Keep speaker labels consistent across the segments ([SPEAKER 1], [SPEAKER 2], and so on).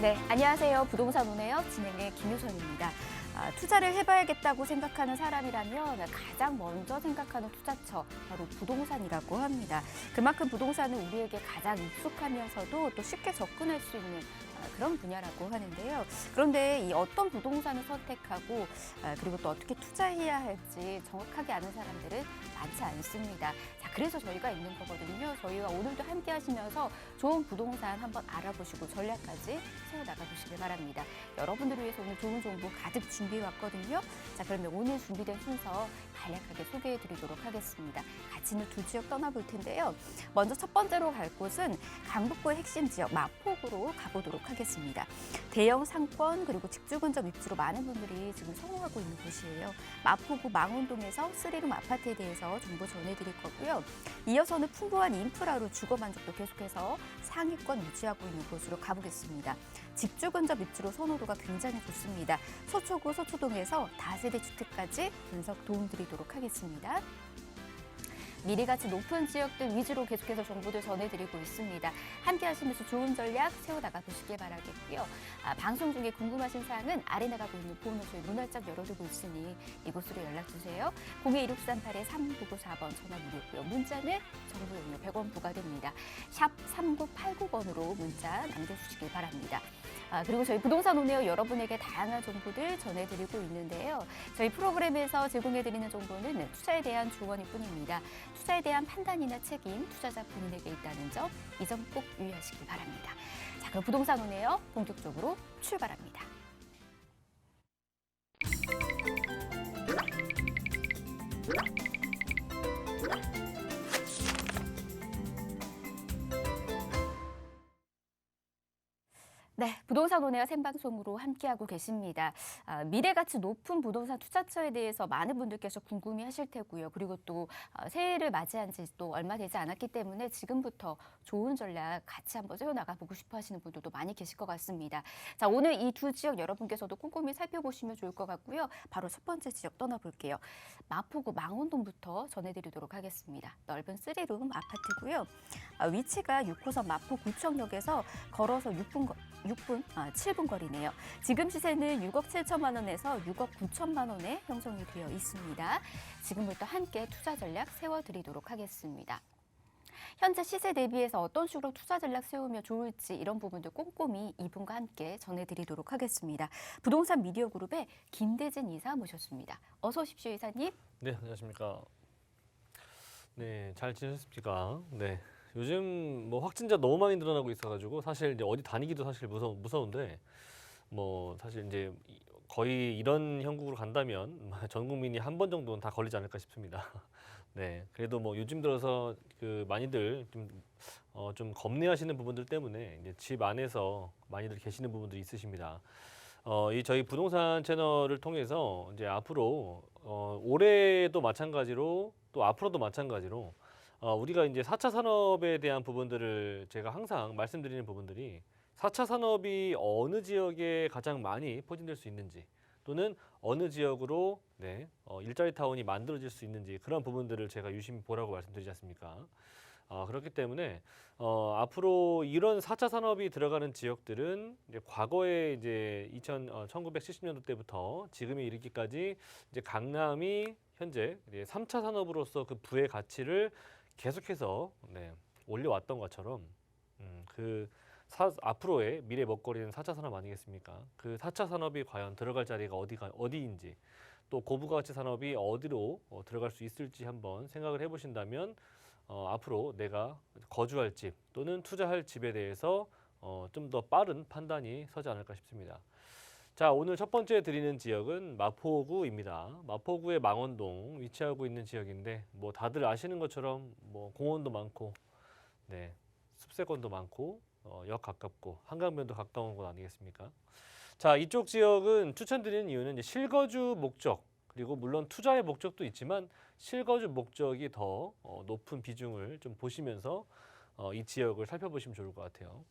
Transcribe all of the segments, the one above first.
[SPEAKER 1] 네, 안녕하세요. 부동산 오네요. 진행의 김효선입니다. 투자를 해봐야겠다고 생각하는 사람이라면 가장 먼저 생각하는 투자처, 바로 부동산이라고 합니다. 그만큼 부동산은 우리에게 가장 익숙하면서도 또 쉽게 접근할 수 있는 그런 분야라고 하는데요. 그런데 이 어떤 부동산을 선택하고 그리고 또 어떻게 투자해야 할지 정확하게 아는 사람들은 많지 않습니다. 자, 그래서 저희가 있는 거거든요. 저희와 오늘도 함께 하시면서 좋은 부동산 한번 알아보시고 전략까지 세워나가 보시길 바랍니다. 여러분들을 위해서 오늘 좋은 정보 가득 준비해 왔거든요. 자, 그러면 오늘 준비된 순서 간략하게 소개해 드리도록 하겠습니다. 같이 있는 두 지역 떠나볼 텐데요. 먼저 첫 번째로 갈 곳은 강북구의 핵심 지역 마포구로 가보도록 하겠습니다. 대형 상권 그리고 직주근접 입지로 많은 분들이 지금 선호하고 있는 곳이에요. 마포구 망원동에서 3룸 아파트에 대해서 정보 전해드릴 거고요. 이어서는 풍부한 인프라로 주거 만족도 계속해서 상위권 유지하고 있는 곳으로 가보겠습니다. 직주근접 입지로 선호도가 굉장히 좋습니다. 서초구 서초동에서 다세대 주택까지 분석 도움드리도록 하겠습니다. 미래가치 높은 지역들 위주로 계속해서 정보들 전해드리고 있습니다. 함께 하시면서 좋은 전략 세워나가 보시길 바라겠고요. 방송 중에 궁금하신 사항은 아래 나가고 있는 번호소에 문활짝 열어두고 있으니 이곳으로 연락주세요. 021-6383-3994번 전화 무료고요. 문자는 정보 용료 100원 부과됩니다. 샵 3989번으로 문자 남겨주시길 바랍니다. 그리고 저희 부동산 오네요 여러분에게 다양한 정보들 전해드리고 있는데요. 저희 프로그램에서 제공해드리는 정보는 투자에 대한 조언일 뿐입니다. 투자에 대한 판단이나 책임, 투자자 본인에게 있다는 점, 이 점 꼭 유의하시길 바랍니다. 자, 그럼 부동산 오네요 본격적으로 출발합니다. 네, 부동산 오네요 생방송으로 함께하고 계십니다. 미래가치 높은 부동산 투자처에 대해서 많은 분들께서 궁금해하실 테고요. 그리고 또 새해를 맞이한 지 또 얼마 되지 않았기 때문에 지금부터 좋은 전략 같이 한번 세워나가 보고 싶어 하시는 분들도 많이 계실 것 같습니다. 자, 오늘 이 두 지역 여러분께서도 꼼꼼히 살펴보시면 좋을 것 같고요. 바로 첫 번째 지역 떠나볼게요. 마포구 망원동부터 전해드리도록 하겠습니다. 넓은 3룸 아파트고요. 위치가 6호선 마포구청역에서 걸어서 7분 거리네요. 지금 시세는 6억 7천만 원에서 6억 9천만 원에 형성이 되어 있습니다. 지금부터 함께 투자 전략 세워드리도록 하겠습니다. 현재 시세 대비해서 어떤 식으로 투자 전략 세우면 좋을지 이런 부분들 꼼꼼히 이분과 함께 전해드리도록 하겠습니다. 부동산 미디어 그룹의 김대진 이사 모셨습니다. 어서 오십시오, 이사님.
[SPEAKER 2] 네, 안녕하십니까. 네, 잘 지내셨습니까? 네. 요즘 뭐 확진자 너무 많이 늘어나고 있어가지고 사실 이제 어디 다니기도 사실 무서운데 뭐 사실 이제 거의 이런 형국으로 간다면 전 국민이 한 번 정도는 다 걸리지 않을까 싶습니다. 네, 그래도 뭐 요즘 들어서 그 많이들 좀 겁내하시는 부분들 때문에 이제 집 안에서 많이들 계시는 부분들이 있으십니다. 이 저희 부동산 채널을 통해서 이제 앞으로 올해도 마찬가지로 또 앞으로도 마찬가지로 우리가 이제 4차 산업에 대한 부분들을 제가 항상 말씀드리는 부분들이 4차 산업이 어느 지역에 가장 많이 포진될 수 있는지 또는 어느 지역으로 일자리 타운이 만들어질 수 있는지 그런 부분들을 제가 유심히 보라고 말씀드리지 않습니까? 그렇기 때문에 앞으로 이런 4차 산업이 들어가는 지역들은 이제 과거에 이제 1970년도 때부터 지금에 이르기까지 이제 강남이 현재 3차 산업으로서 그 부의 가치를 계속해서 올려왔던 것처럼 앞으로의 미래 먹거리는 4차 산업 아니겠습니까? 그 4차 산업이 과연 들어갈 자리가 어디인지 또 고부가치 산업이 어디로 들어갈 수 있을지 한번 생각을 해보신다면 앞으로 내가 거주할 집 또는 투자할 집에 대해서 좀 더 빠른 판단이 서지 않을까 싶습니다. 자, 오늘 첫 번째 드리는 지역은 마포구입니다. 마포구의 망원동 위치하고 있는 지역인데 뭐 다들 아시는 것처럼 뭐 공원도 많고 숲세권도 많고 역 가깝고 한강변도 가까운 곳 아니겠습니까? 자, 이쪽 지역은 추천드리는 이유는 이제 실거주 목적 그리고 물론 투자의 목적도 있지만 실거주 목적이 더 높은 비중을 좀 보시면서 이 지역을 살펴보시면 좋을 것 같아요.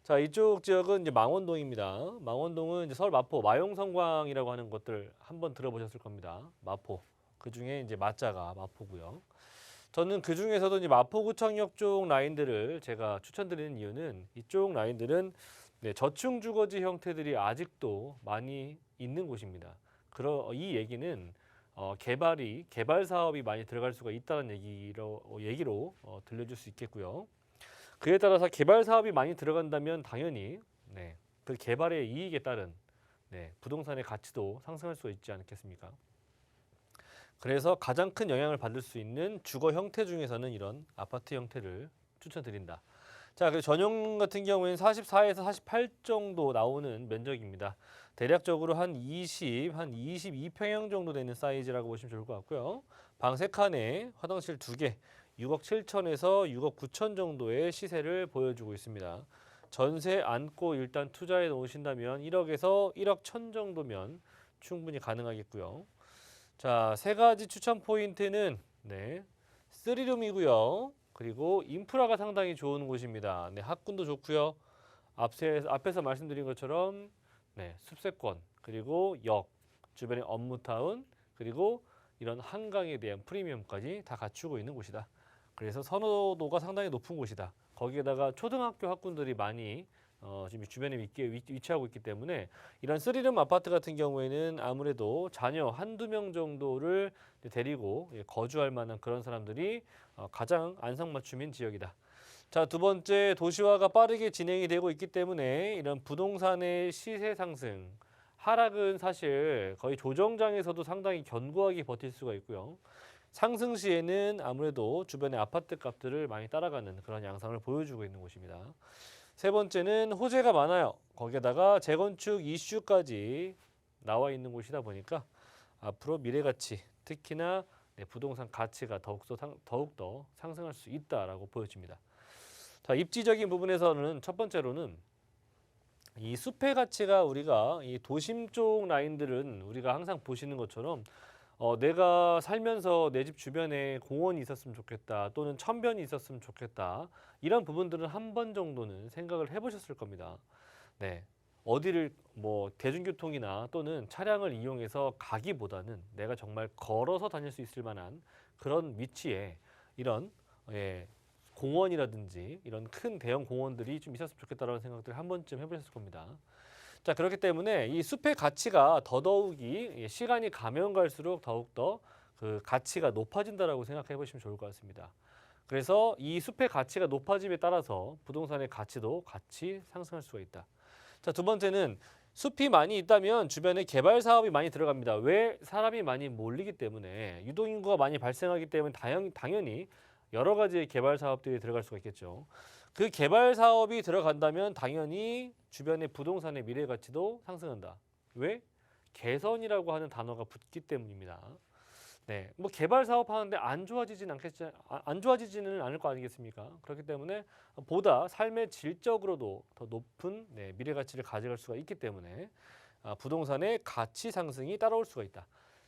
[SPEAKER 2] 자, 이쪽 지역은 이제 망원동입니다. 망원동은 이제 서울 마포 마용성광이라고 하는 것들 한번 들어보셨을 겁니다. 마포. 그 중에 이제 마자가 마포고요. 저는 그 중에서도 이제 마포구청역 쪽 라인들을 제가 추천드리는 이유는 이쪽 라인들은 네, 저층 주거지 형태들이 아직도 많이 있는 곳입니다. 이 얘기는 개발 사업이 많이 들어갈 수가 있다는 얘기로 들려줄 수 있겠고요. 그에 따라서 개발 사업이 많이 들어간다면 당연히 네, 그 개발의 이익에 따른 네, 부동산의 가치도 상승할 수 있지 않겠습니까? 그래서 가장 큰 영향을 받을 수 있는 주거 형태 중에서는 이런 아파트 형태를 추천드린다. 자, 그리고 전용 같은 경우에는 44에서 48 정도 나오는 면적입니다. 대략적으로 한 22평형 정도 되는 사이즈라고 보시면 좋을 것 같고요. 방 3칸에 화장실 2개, 6억 7천에서 6억 9천 정도의 시세를 보여주고 있습니다. 전세 안고 일단 투자해 놓으신다면 1억에서 1억 1천 정도면 충분히 가능하겠고요. 자, 세 가지 추천 포인트는 네, 3룸이고요. 그리고 인프라가 상당히 좋은 곳입니다. 네, 학군도 좋고요. 앞에서 말씀드린 것처럼 네, 숲세권, 그리고 역, 주변에 업무타운, 그리고 이런 한강에 대한 프리미엄까지 다 갖추고 있는 곳이다. 그래서 선호도가 상당히 높은 곳이다. 거기에다가 초등학교 학군들이 많이 지금 주변에 위치하고 있기 때문에 이런 3룸 아파트 같은 경우에는 아무래도 자녀 한두 명 정도를 데리고 거주할 만한 그런 사람들이 가장 안성맞춤인 지역이다. 자, 두 번째, 도시화가 빠르게 진행이 되고 있기 때문에 이런 부동산의 시세 상승, 하락은 사실 거의 조정장에서도 상당히 견고하게 버틸 수가 있고요. 상승 시에는 아무래도 주변의 아파트 값들을 많이 따라가는 그런 양상을 보여주고 있는 곳입니다. 세 번째는 호재가 많아요. 거기에다가 재건축 이슈까지 나와 있는 곳이다 보니까 앞으로 미래 가치, 특히나 부동산 가치가 더욱더 상승할 수 있다라고 보여집니다. 자, 입지적인 부분에서는 첫 번째로는 이 숲의 가치가 우리가 이 도심 쪽 라인들은 우리가 항상 보시는 것처럼 내가 살면서 내 집 주변에 공원이 있었으면 좋겠다, 또는 천변이 있었으면 좋겠다, 이런 부분들은 한 번 정도는 생각을 해보셨을 겁니다. 네, 어디를 뭐 대중교통이나 또는 차량을 이용해서 가기보다는 내가 정말 걸어서 다닐 수 있을 만한 그런 위치에 이런 공원이라든지 이런 큰 대형 공원들이 좀 있었으면 좋겠다라는 생각들을 한 번쯤 해보셨을 겁니다. 자, 그렇기 때문에 이 숲의 가치가 더더욱이 시간이 가면 갈수록 더욱더 그 가치가 높아진다라고 생각해 보시면 좋을 것 같습니다. 그래서 이 숲의 가치가 높아짐에 따라서 부동산의 가치도 같이 상승할 수가 있다. 자, 두 번째는 숲이 많이 있다면 주변에 개발 사업이 많이 들어갑니다. 왜? 사람이 많이 몰리기 때문에, 유동인구가 많이 발생하기 때문에 당연히 여러 가지의 개발 사업들이 들어갈 수가 있겠죠. 그 개발 사업이 들어간다면 당연히 주변의 부동산의 미래 가치도 상승한다. 왜? 개선이라고 하는 단어가 붙기 때문입니다. 네, 뭐 개발 사업 하는데 안 좋아지지는 않을 거 아니겠습니까? 그렇기 때문에 보다 삶의 질적으로도 더 높은 미래 가치를 가져갈 수가 있기 때문에 부동산의 가치 상승이 따라올 수가 있다.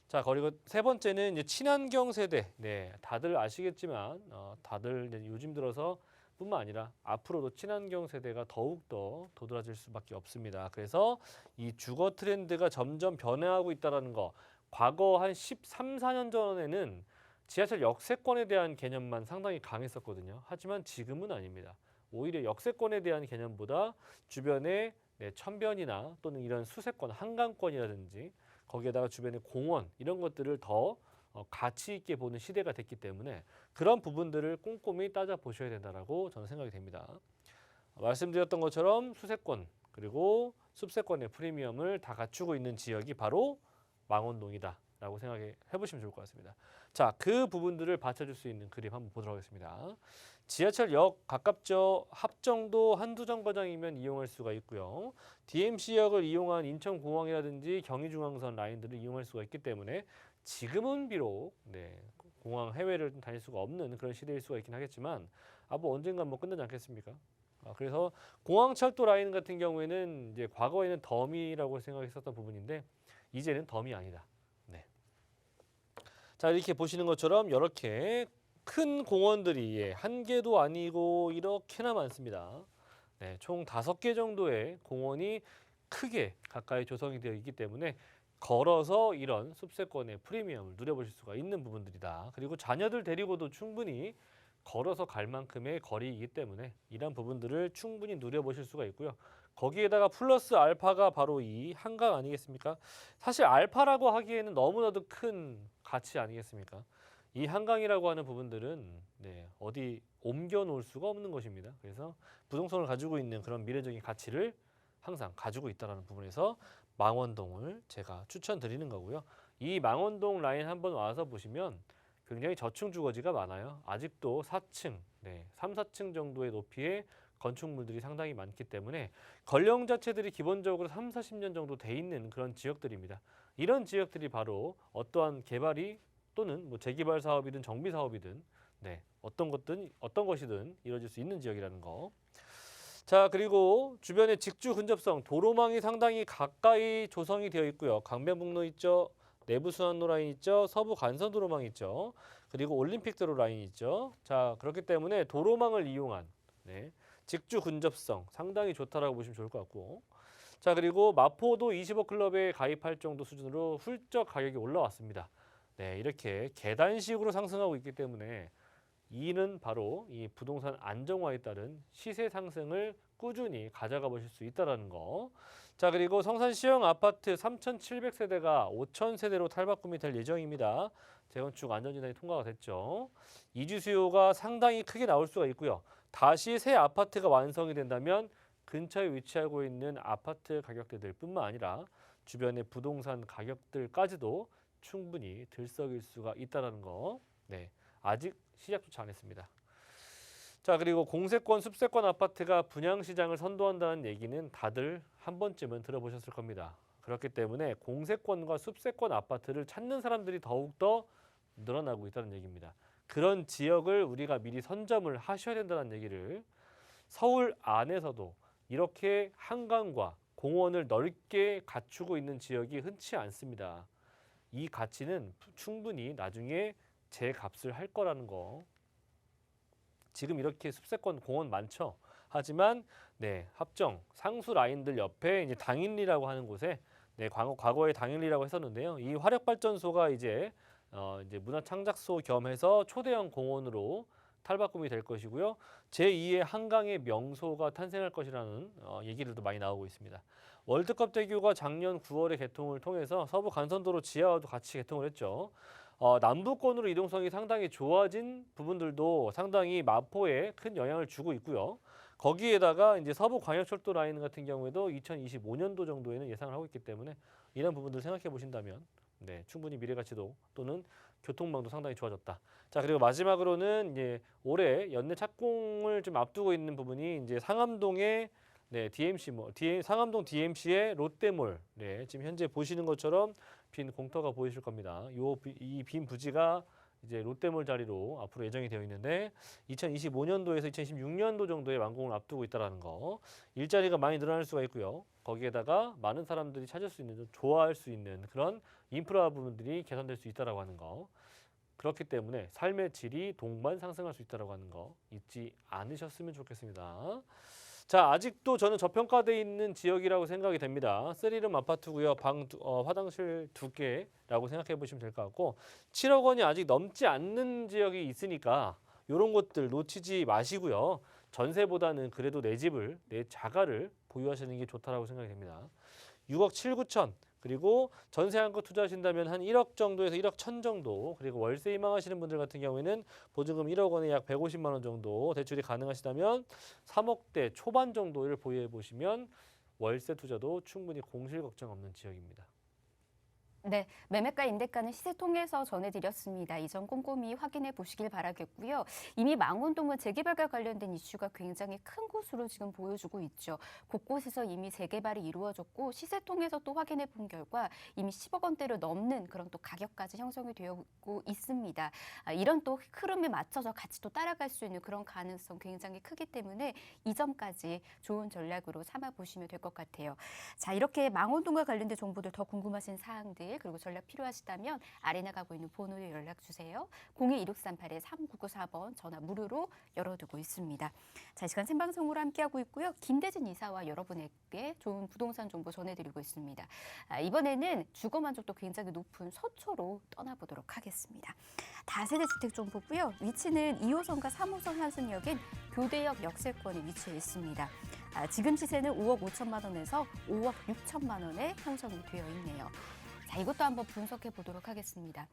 [SPEAKER 2] 자, 그리고 세 번째는 이제 친환경 세대. 네, 다들 아시겠지만 다들 이제 요즘 들어서 뿐만 아니라 앞으로도 친환경 세대가 더욱더 도드라질 수밖에 없습니다. 그래서 이 주거 트렌드가 점점 변화하고 있다는 거. 과거 한 13, 14년 전에는 지하철 역세권에 대한 개념만 상당히 강했었거든요. 하지만 지금은 아닙니다. 오히려 역세권에 대한 개념보다 주변에 천변이나 또는 이런 수세권, 한강권이라든지 거기에다가 주변에 공원 이런 것들을 더 가치 있게 보는 시대가 됐기 때문에 그런 부분들을 꼼꼼히 따져 보셔야 된다라고 저는 생각이 됩니다. 말씀드렸던 것처럼 수세권 그리고 숲세권의 프리미엄을 다 갖추고 있는 지역이 바로 망원동이다라고 생각해 보시면 좋을 것 같습니다. 자, 그 부분들을 받쳐줄 수 있는 그림 한번 보도록 하겠습니다. 지하철역 가깝죠. 합정도 한두 정거장이면 이용할 수가 있고요. DMC역을 이용한 인천공항이라든지 경의중앙선 라인들을 이용할 수가 있기 때문에 지금은 비록 공항 해외를 다닐 수가 없는 그런 시대일 수가 있긴 하겠지만 뭐 언젠가 뭐 끝나지 않겠습니까? 그래서 공항철도 라인 같은 경우에는 이제 과거에는 덤이라고 생각했었던 부분인데 이제는 덤이 아니다. 네. 자, 이렇게 보시는 것처럼 이렇게 큰 공원들이 한 개도 아니고 이렇게나 많습니다. 네, 총 5개 정도의 공원이 크게 가까이 조성이 되어 있기 때문에 걸어서 이런 숲세권의 프리미엄을 누려보실 수가 있는 부분들이다. 그리고 자녀들 데리고도 충분히 걸어서 갈 만큼의 거리이기 때문에 이런 부분들을 충분히 누려보실 수가 있고요. 거기에다가 플러스 알파가 바로 이 한강 아니겠습니까? 사실 알파라고 하기에는 너무나도 큰 가치 아니겠습니까? 이 한강이라고 하는 부분들은 어디 옮겨 놓을 수가 없는 것입니다. 그래서 부동산을 가지고 있는 그런 미래적인 가치를 항상 가지고 있다는 부분에서 망원동을 제가 추천드리는 거고요. 이 망원동 라인 한번 와서 보시면 굉장히 저층 주거지가 많아요. 아직도 4층, 3, 4층 정도의 높이의 건축물들이 상당히 많기 때문에 건령 자체들이 기본적으로 3, 40년 정도 돼 있는 그런 지역들입니다. 이런 지역들이 바로 어떠한 개발이 또는 뭐 재개발 사업이든 정비 사업이든 어떤 것이든 이루어질 수 있는 지역이라는 거. 자, 그리고 주변에 직주 근접성, 도로망이 상당히 가까이 조성이 되어 있고요. 강변북로 있죠. 내부순환로 라인 있죠. 서부 간선도로망 있죠. 그리고 올림픽도로 라인 있죠. 자, 그렇기 때문에 도로망을 이용한 직주 근접성 상당히 좋다라고 보시면 좋을 것 같고. 자, 그리고 마포도 25클럽에 가입할 정도 수준으로 훌쩍 가격이 올라왔습니다. 이렇게 계단식으로 상승하고 있기 때문에 이는 바로 이 부동산 안정화에 따른 시세 상승을 꾸준히 가져가 보실 수 있다는 거. 자, 그리고 성산 시형 아파트 3,700세대가 5,000세대로 탈바꿈이 될 예정입니다. 재건축 안전진단이 통과가 됐죠. 이주 수요가 상당히 크게 나올 수가 있고요. 다시 새 아파트가 완성이 된다면 근처에 위치하고 있는 아파트 가격대들 뿐만 아니라 주변의 부동산 가격들까지도 충분히 들썩일 수가 있다는 거. 아직 시작조차 안 했습니다. 자, 그리고 공세권, 숲세권 아파트가 분양시장을 선도한다는 얘기는 다들 한 번쯤은 들어보셨을 겁니다. 그렇기 때문에 공세권과 숲세권 아파트를 찾는 사람들이 더욱더 늘어나고 있다는 얘기입니다. 그런 지역을 우리가 미리 선점을 하셔야 된다는 얘기를, 서울 안에서도 이렇게 한강과 공원을 넓게 갖추고 있는 지역이 흔치 않습니다. 이 가치는 충분히 나중에 제 값을 할 거라는 거. 지금 이렇게 숲세권 공원 많죠. 하지만 합정 상수 라인들 옆에 이제 당일리라고 하는 곳에 과거에 당일리라고 했었는데요. 이 화력발전소가 이제 문화창작소 겸해서 초대형 공원으로 탈바꿈이 될 것이고요. 제2의 한강의 명소가 탄생할 것이라는 얘기들도 많이 나오고 있습니다. 월드컵 대교가 작년 9월에 개통을 통해서 서부 간선도로 지하와도 같이 개통을 했죠. 남부권으로 이동성이 상당히 좋아진 부분들도 상당히 마포에 큰 영향을 주고 있고요. 거기에다가 이제 서부 광역철도 라인 같은 경우에도 2025년도 정도에는 예상을 하고 있기 때문에 이런 부분들 생각해 보신다면 충분히 미래가치도 또는 교통망도 상당히 좋아졌다. 자, 그리고 마지막으로는 이제 올해 연내 착공을 좀 앞두고 있는 부분이 이제 상암동의 상암동 DMC의 롯데몰. 지금 현재 보시는 것처럼 빈 공터가 보이실 겁니다. 이 빈 부지가 이제 롯데몰 자리로 앞으로 예정이 되어 있는데 2025년도에서 2026년도 정도에 완공을 앞두고 있다는 거. 일자리가 많이 늘어날 수가 있고요. 거기에다가 많은 사람들이 찾을 수 있는, 좋아할 수 있는 그런 인프라 부분들이 개선될 수 있다라고 하는 거. 그렇기 때문에 삶의 질이 동반 상승할 수 있다라고 하는 거 잊지 않으셨으면 좋겠습니다. 자, 아직도 저는 저평가되어 있는 지역이라고 생각이 됩니다. 3룸 아파트고요. 화장실 2개라고 생각해 보시면 될 것 같고 7억 원이 아직 넘지 않는 지역이 있으니까 이런 것들 놓치지 마시고요. 전세보다는 그래도 내 집을, 내 자가를 보유하시는 게 좋다라고 생각이 됩니다. 6억 7, 9천. 그리고 전세 한껏 투자하신다면 한 1억 정도에서 1억 1천 정도, 그리고 월세 희망하시는 분들 같은 경우에는 보증금 1억 원에 약 150만 원 정도 대출이 가능하시다면 3억대 초반 정도를 보유해 보시면 월세 투자도 충분히 공실 걱정 없는 지역입니다.
[SPEAKER 1] 네, 매매가 임대가는 시세 통해서 전해드렸습니다. 이 점 꼼꼼히 확인해 보시길 바라겠고요. 이미 망원동은 재개발과 관련된 이슈가 굉장히 큰 곳으로 지금 보여주고 있죠. 곳곳에서 이미 재개발이 이루어졌고 시세 통해서 또 확인해 본 결과 이미 10억 원대를 넘는 그런 또 가격까지 형성이 되고 있습니다. 이런 또 흐름에 맞춰서 같이 또 따라갈 수 있는 그런 가능성 굉장히 크기 때문에 이 점까지 좋은 전략으로 삼아 보시면 될 것 같아요. 자, 이렇게 망원동과 관련된 정보들 더 궁금하신 사항들 디테일 그리고 전략 필요하시다면 아래 나가고 있는 번호에 연락 주세요. 02-2638-3994번 전화 무료로 열어두고 있습니다. 자, 이 시간 생방송으로 함께하고 있고요. 김대진 이사와 여러분에게 좋은 부동산 정보 전해드리고 있습니다. 이번에는 주거 만족도 굉장히 높은 서초로 떠나보도록 하겠습니다. 다세대 주택 좀 보고요. 위치는 2호선과 3호선 환승역인 교대역 역세권에 위치해 있습니다. 지금 시세는 5억 5천만 원에서 5억 6천만 원에 형성이 되어 있네요. 자, 이것도 한번 분석해 보도록 하겠습니다.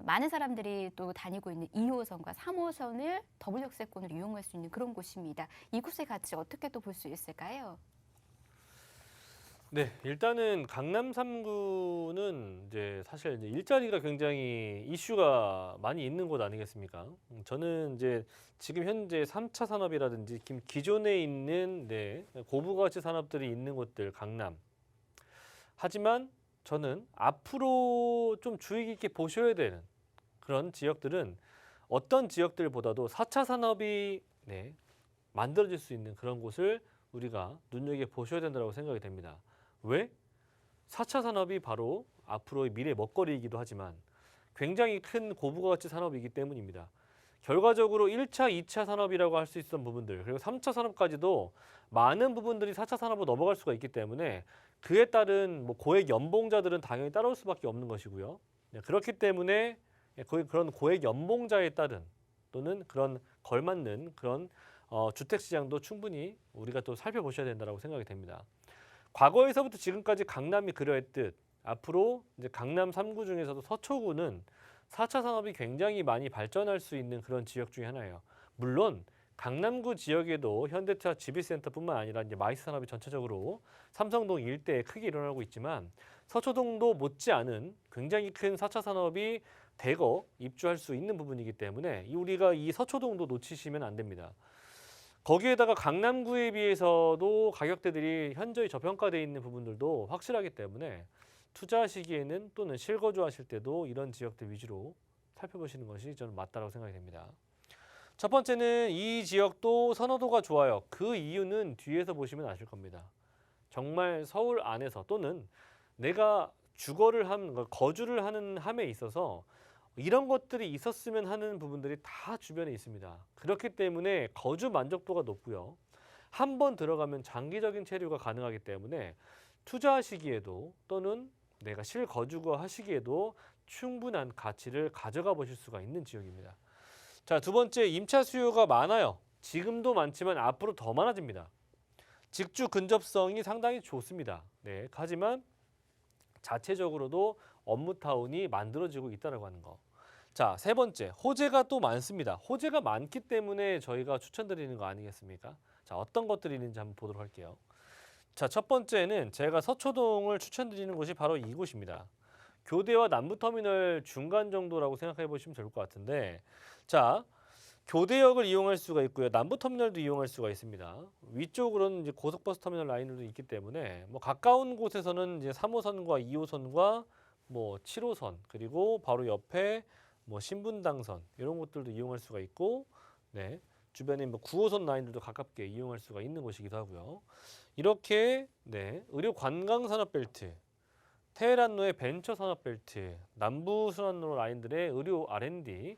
[SPEAKER 1] 많은 사람들이 또 다니고 있는 2호선과 3호선을 더블 역세권으로 이용할 수 있는 그런 곳입니다. 이곳의 가치 어떻게 또 볼 수 있을까요?
[SPEAKER 2] 네, 일단은 강남 3구는 이제 사실 이제 일자리가 굉장히 이슈가 많이 있는 곳 아니겠습니까? 저는 이제 지금 현재 3차 산업이라든지 기존에 있는 고부가치 산업들이 있는 곳들 강남. 하지만 저는 앞으로 좀 주의 깊게 보셔야 되는 그런 지역들은 어떤 지역들보다도 4차 산업이 만들어질 수 있는 그런 곳을 우리가 눈여겨보셔야 된다고 생각이 됩니다. 왜? 4차 산업이 바로 앞으로의 미래 먹거리이기도 하지만 굉장히 큰 고부가치 산업이기 때문입니다. 결과적으로 1차, 2차 산업이라고 할 수 있었던 부분들 그리고 3차 산업까지도 많은 부분들이 4차 산업으로 넘어갈 수가 있기 때문에 그에 따른 고액 연봉자들은 당연히 따라올 수밖에 없는 것이고요. 그렇기 때문에 그런 고액 연봉자에 따른 또는 그런 걸맞는 그런 주택 시장도 충분히 우리가 또 살펴보셔야 된다고 생각이 됩니다. 과거에서부터 지금까지 강남이 그러했듯 앞으로 이제 강남 3구 중에서도 서초구는 4차 산업이 굉장히 많이 발전할 수 있는 그런 지역 중에 하나예요. 물론 강남구 지역에도 현대차 GB센터뿐만 아니라 이제 마이스 산업이 전체적으로 삼성동 일대에 크게 일어나고 있지만 서초동도 못지않은 굉장히 큰 4차 산업이 대거 입주할 수 있는 부분이기 때문에 우리가 이 서초동도 놓치시면 안 됩니다. 거기에다가 강남구에 비해서도 가격대들이 현저히 저평가되어 있는 부분들도 확실하기 때문에 투자하시기에는 또는 실거주하실 때도 이런 지역들 위주로 살펴보시는 것이 저는 맞다고 생각이 됩니다. 첫 번째는 이 지역도 선호도가 좋아요. 그 이유는 뒤에서 보시면 아실 겁니다. 정말 서울 안에서 또는 내가 거주를 하는 함에 있어서 이런 것들이 있었으면 하는 부분들이 다 주변에 있습니다. 그렇기 때문에 거주 만족도가 높고요. 한 번 들어가면 장기적인 체류가 가능하기 때문에 투자하시기에도 또는 내가 실거주가 하시기에도 충분한 가치를 가져가 보실 수가 있는 지역입니다. 자, 두 번째, 임차 수요가 많아요. 지금도 많지만 앞으로 더 많아집니다. 직주 근접성이 상당히 좋습니다. 하지만 자체적으로도 업무타운이 만들어지고 있다고 하는 거. 자, 세 번째, 호재가 또 많습니다. 호재가 많기 때문에 저희가 추천드리는 거 아니겠습니까? 자, 어떤 것들이 있는지 한번 보도록 할게요. 자, 첫 번째는 제가 서초동을 추천드리는 곳이 바로 이곳입니다. 교대와 남부터미널 중간 정도라고 생각해 보시면 될 것 같은데, 자, 교대역을 이용할 수가 있고요. 남부터미널도 이용할 수가 있습니다. 위쪽으로는 이제 고속버스 터미널 라인들도 있기 때문에 가까운 곳에서는 이제 3호선과 2호선과 7호선 그리고 바로 옆에 신분당선 이런 곳들도 이용할 수가 있고, 주변에 9호선 라인들도 가깝게 이용할 수가 있는 곳이기도 하고요. 이렇게 의료 관광 산업 벨트, 테헤란로의 벤처 산업 벨트, 남부 순환로 라인들의 의료 R&D,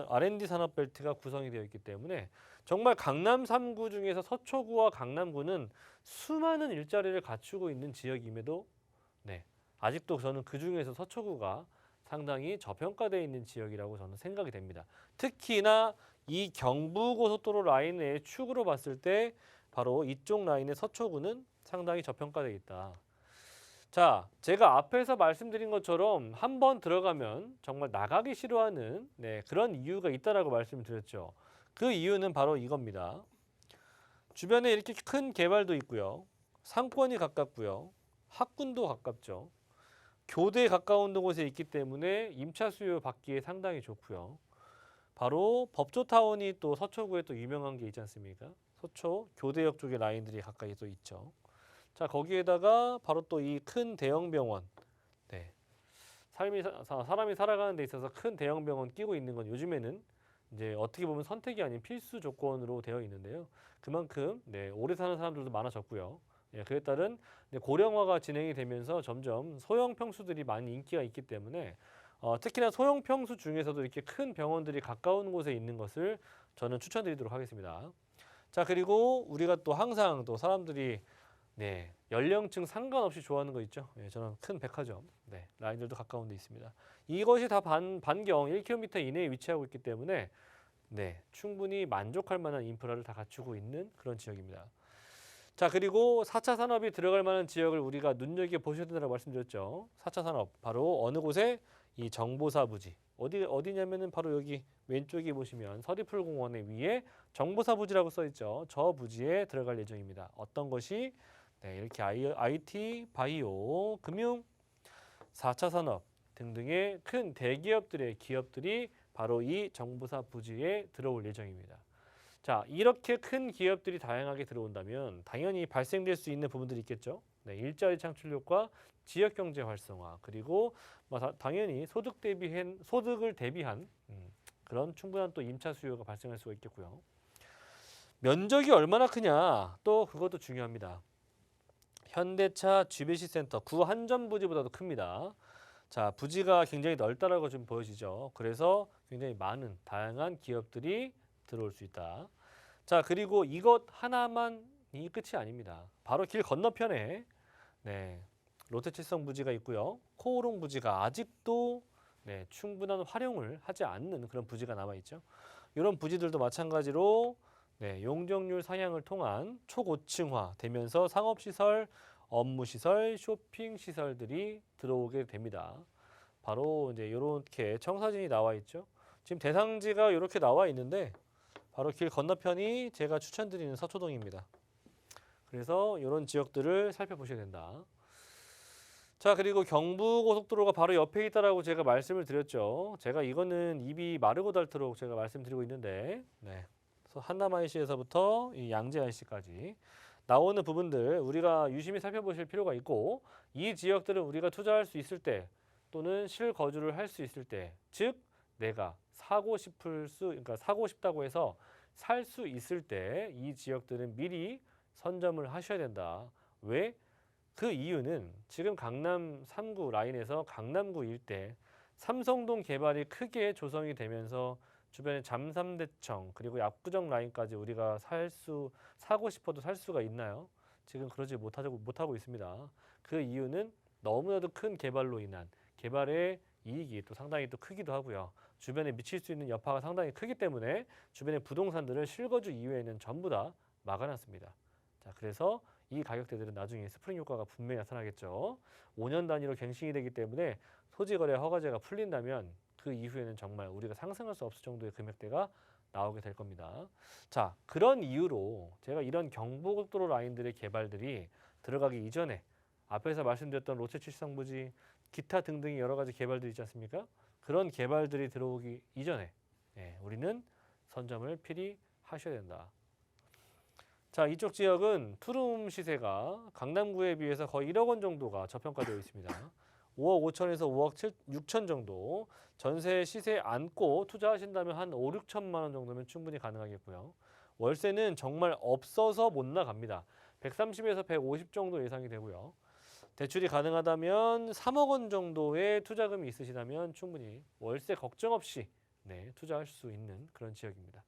[SPEAKER 2] R&D 산업 벨트가 구성이 되어 있기 때문에 정말 강남 3구 중에서 서초구와 강남구는 수많은 일자리를 갖추고 있는 지역임에도 아직도 저는 그 중에서 서초구가 상당히 저평가되어 있는 지역이라고 저는 생각이 됩니다. 특히나 이 경부고속도로 라인의 축으로 봤을 때 바로 이쪽 라인의 서초구는 상당히 저평가되어 있다. 자, 제가 앞에서 말씀드린 것처럼 한번 들어가면 정말 나가기 싫어하는 그런 이유가 있다라고 말씀드렸죠. 그 이유는 바로 이겁니다. 주변에 이렇게 큰 개발도 있고요. 상권이 가깝고요. 학군도 가깝죠. 교대에 가까운 곳에 있기 때문에 임차 수요 받기에 상당히 좋고요. 바로 법조타운이 또 서초구에 또 유명한 게 있지 않습니까? 서초 교대역 쪽에 라인들이 가까이 또 있죠. 자, 거기에다가 바로 또 이 큰 대형 병원, 사람이 살아가는 데 있어서 큰 대형 병원 끼고 있는 건 요즘에는 이제 어떻게 보면 선택이 아닌 필수 조건으로 되어 있는데요. 그만큼 오래 사는 사람들도 많아졌고요. 예, 그에 따른 이제 고령화가 진행이 되면서 점점 소형 평수들이 많이 인기가 있기 때문에 특히나 소형 평수 중에서도 이렇게 큰 병원들이 가까운 곳에 있는 것을 저는 추천드리도록 하겠습니다. 자, 그리고 우리가 또 항상 또 사람들이 네, 연령층 상관없이 좋아하는 거 있죠. 예, 저는 큰 백화점, 네, 라인들도 가까운 데 있습니다. 이것이 다 반경 1km 이내에 위치하고 있기 때문에 네, 충분히 만족할 만한 인프라를 다 갖추고 있는 그런 지역입니다. 자, 그리고 4차 산업이 들어갈 만한 지역을 우리가 눈여겨보셔야 된다고 말씀드렸죠. 4차 산업, 바로 어느 곳에? 이 정보사 부지. 어디냐면은 바로 여기 왼쪽에 보시면 서리풀공원의 위에 정보사 부지라고 써 있죠. 저 부지에 들어갈 예정입니다. 어떤 것이? 네, 이렇게 IT, 바이오, 금융, 4차 산업 등등의 큰 대기업들의 기업들이 바로 이 정보사 부지에 들어올 예정입니다. 자, 이렇게 큰 기업들이 다양하게 들어온다면 당연히 발생될 수 있는 부분들이 있겠죠. 네, 일자리 창출 효과, 지역 경제 활성화, 그리고 당연히 소득을 대비한 그런 충분한 또 임차 수요가 발생할 수가 있겠고요. 면적이 얼마나 크냐, 또 그것도 중요합니다. 현대차 GBC센터 구한전 부지보다도 큽니다. 자, 부지가 굉장히 넓다라고 좀 보여지죠. 그래서 굉장히 많은 다양한 기업들이 들어올 수 있다. 자, 그리고 이것 하나만이 끝이 아닙니다. 바로 길 건너편에 네, 롯데칠성 부지가 있고요. 코오롱 부지가 아직도 네, 충분한 활용을 하지 않는 그런 부지가 남아있죠. 이런 부지들도 마찬가지로 네, 용적률 상향을 통한 초고층화 되면서 상업시설, 업무시설, 쇼핑시설들이 들어오게 됩니다. 바로 이제 이렇게 청사진이 나와 있죠. 지금 대상지가 이렇게 나와 있는데 바로 길 건너편이 제가 추천드리는 서초동입니다. 그래서 이런 지역들을 살펴보셔야 된다. 자, 그리고 경부고속도로가 바로 옆에 있다라고 제가 말씀을 드렸죠. 제가 이거는 입이 마르고 닳도록 제가 말씀드리고 있는데 네. 한남 IC에서부터 이 양재 IC까지 나오는 부분들 우리가 유심히 살펴보실 필요가 있고, 이 지역들은 우리가 투자할 수 있을 때 또는 실거주를 할 수 있을 때, 즉 내가 그러니까 사고 싶다고 해서 살 수 있을 때 이 지역들은 미리 선점을 하셔야 된다. 왜? 그 이유는 지금 강남 3구 라인에서 강남구 일대 삼성동 개발이 크게 조성이 되면서 주변에 잠삼대청 그리고 압구정 라인까지 우리가 사고 싶어도 살 수가 있나요? 지금 그러지 못하고 있습니다. 그 이유는 너무나도 큰 개발로 인한 개발의 이익이 또 상당히 또 크기도 하고요. 주변에 미칠 수 있는 여파가 상당히 크기 때문에 주변의 부동산들을 실거주 이후에는 전부 다 막아놨습니다. 자, 그래서 이 가격대들은 나중에 스프링 효과가 분명히 나타나겠죠. 5년 단위로 갱신이 되기 때문에 토지거래 허가제가 풀린다면 그 이후에는 정말 우리가 상상할 수 없을 정도의 금액대가 나오게 될 겁니다. 자, 그런 이유로 제가 이런 경부고속도로 라인들의 개발들이 들어가기 이전에 앞에서 말씀드렸던 롯데칠성 부지, 기타 등등의 여러 가지 개발들이 있지 않습니까? 그런 개발들이 들어오기 이전에 우리는 선점을 필히 하셔야 된다. 자, 이쪽 지역은 투룸 시세가 강남구에 비해서 거의 1억 원 정도가 저평가되어 있습니다. 5억 5천에서 5억 6천 정도 전세 시세 안고 투자하신다면 한 5, 6천만 원 정도면 충분히 가능하겠고요. 월세는 정말 없어서 못 나갑니다. 130에서 150 정도 예상이 되고요. 대출이 가능하다면 3억 원 정도의 투자금이 있으시다면 충분히 월세 걱정 없이 투자할 수 있는 그런 지역입니다.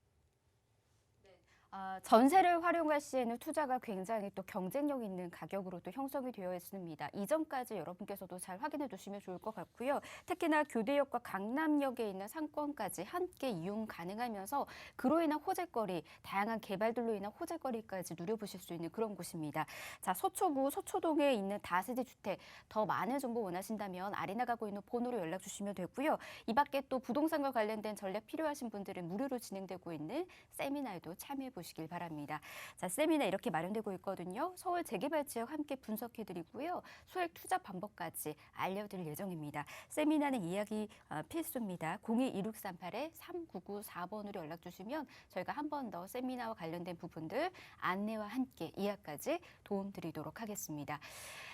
[SPEAKER 1] 전세를 활용할 시에는 투자가 굉장히 또 경쟁력 있는 가격으로 또 형성이 되어 있습니다. 이 점까지 여러분께서도 잘 확인해 두시면 좋을 것 같고요. 특히나 교대역과 강남역에 있는 상권까지 함께 이용 가능하면서 그로 인한 호재거리, 다양한 개발들로 인한 호재거리까지 누려보실 수 있는 그런 곳입니다. 자, 서초구 서초동에 있는 다세대 주택 더 많은 정보 원하신다면 아래 나가고 있는 번호로 연락 주시면 되고요. 이 밖에 또 부동산과 관련된 전략 필요하신 분들은 무료로 진행되고 있는 세미나에도 참여해 보시길 바랍니다. 자, 세미나 이렇게 마련되고 있거든요. 서울 재개발 지역 함께 분석해드리고요. 소액 투자 방법까지 알려드릴 예정입니다. 세미나는 예약이 필수입니다. 02-2638-3994번으로 연락 주시면 저희가 한 번 더 세미나와 관련된 부분들 안내와 함께 예약까지 도움드리도록 하겠습니다.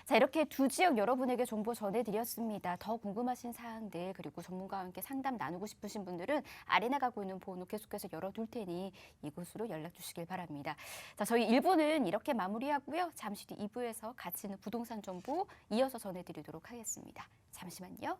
[SPEAKER 1] 자, 이렇게 두 지역 여러분에게 정보 전해드렸습니다. 더 궁금하신 사항들 그리고 전문가와 함께 상담 나누고 싶으신 분들은 아래 나가고 있는 번호 계속해서 열어둘 테니 이곳으로 연락 연락 주시길 바랍니다. 자, 저희 1부는 이렇게 마무리하고요. 잠시 뒤 2부에서 가치 있는 부동산 정보 이어서 전해드리도록 하겠습니다. 잠시만요.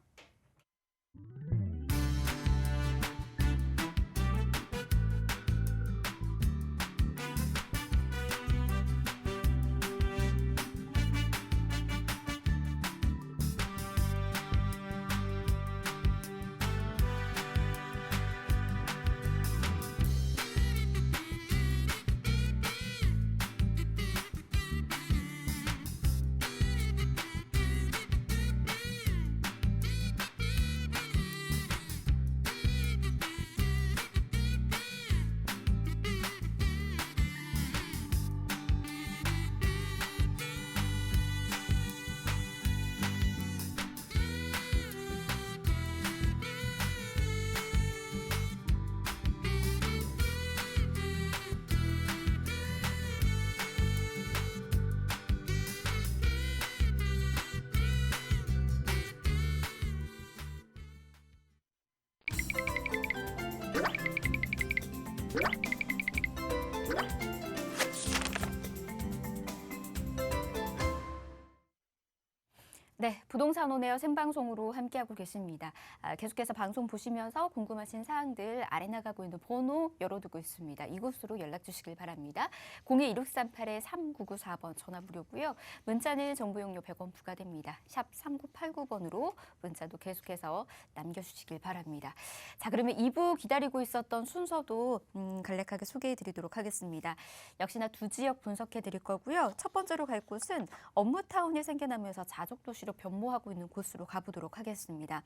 [SPEAKER 1] 네, 부동산 온에어 생방송으로 함께하고 계십니다. 계속해서 방송 보시면서 궁금하신 사항들 아래 나가고 있는 번호 열어두고 있습니다. 이곳으로 연락 주시길 바랍니다. 02-1638-3994번 전화 무료고요. 문자는 정보 용료 100원 부과됩니다. 샵 3989번으로 문자도 계속해서 남겨주시길 바랍니다. 자, 그러면 2부 기다리고 있었던 순서도 간략하게 소개해드리도록 하겠습니다. 역시나 두 지역 분석해드릴 거고요. 첫 번째로 갈 곳은 업무타운이 생겨나면서 자족도시로 변모하고 있는 곳으로 가보도록 하겠습니다.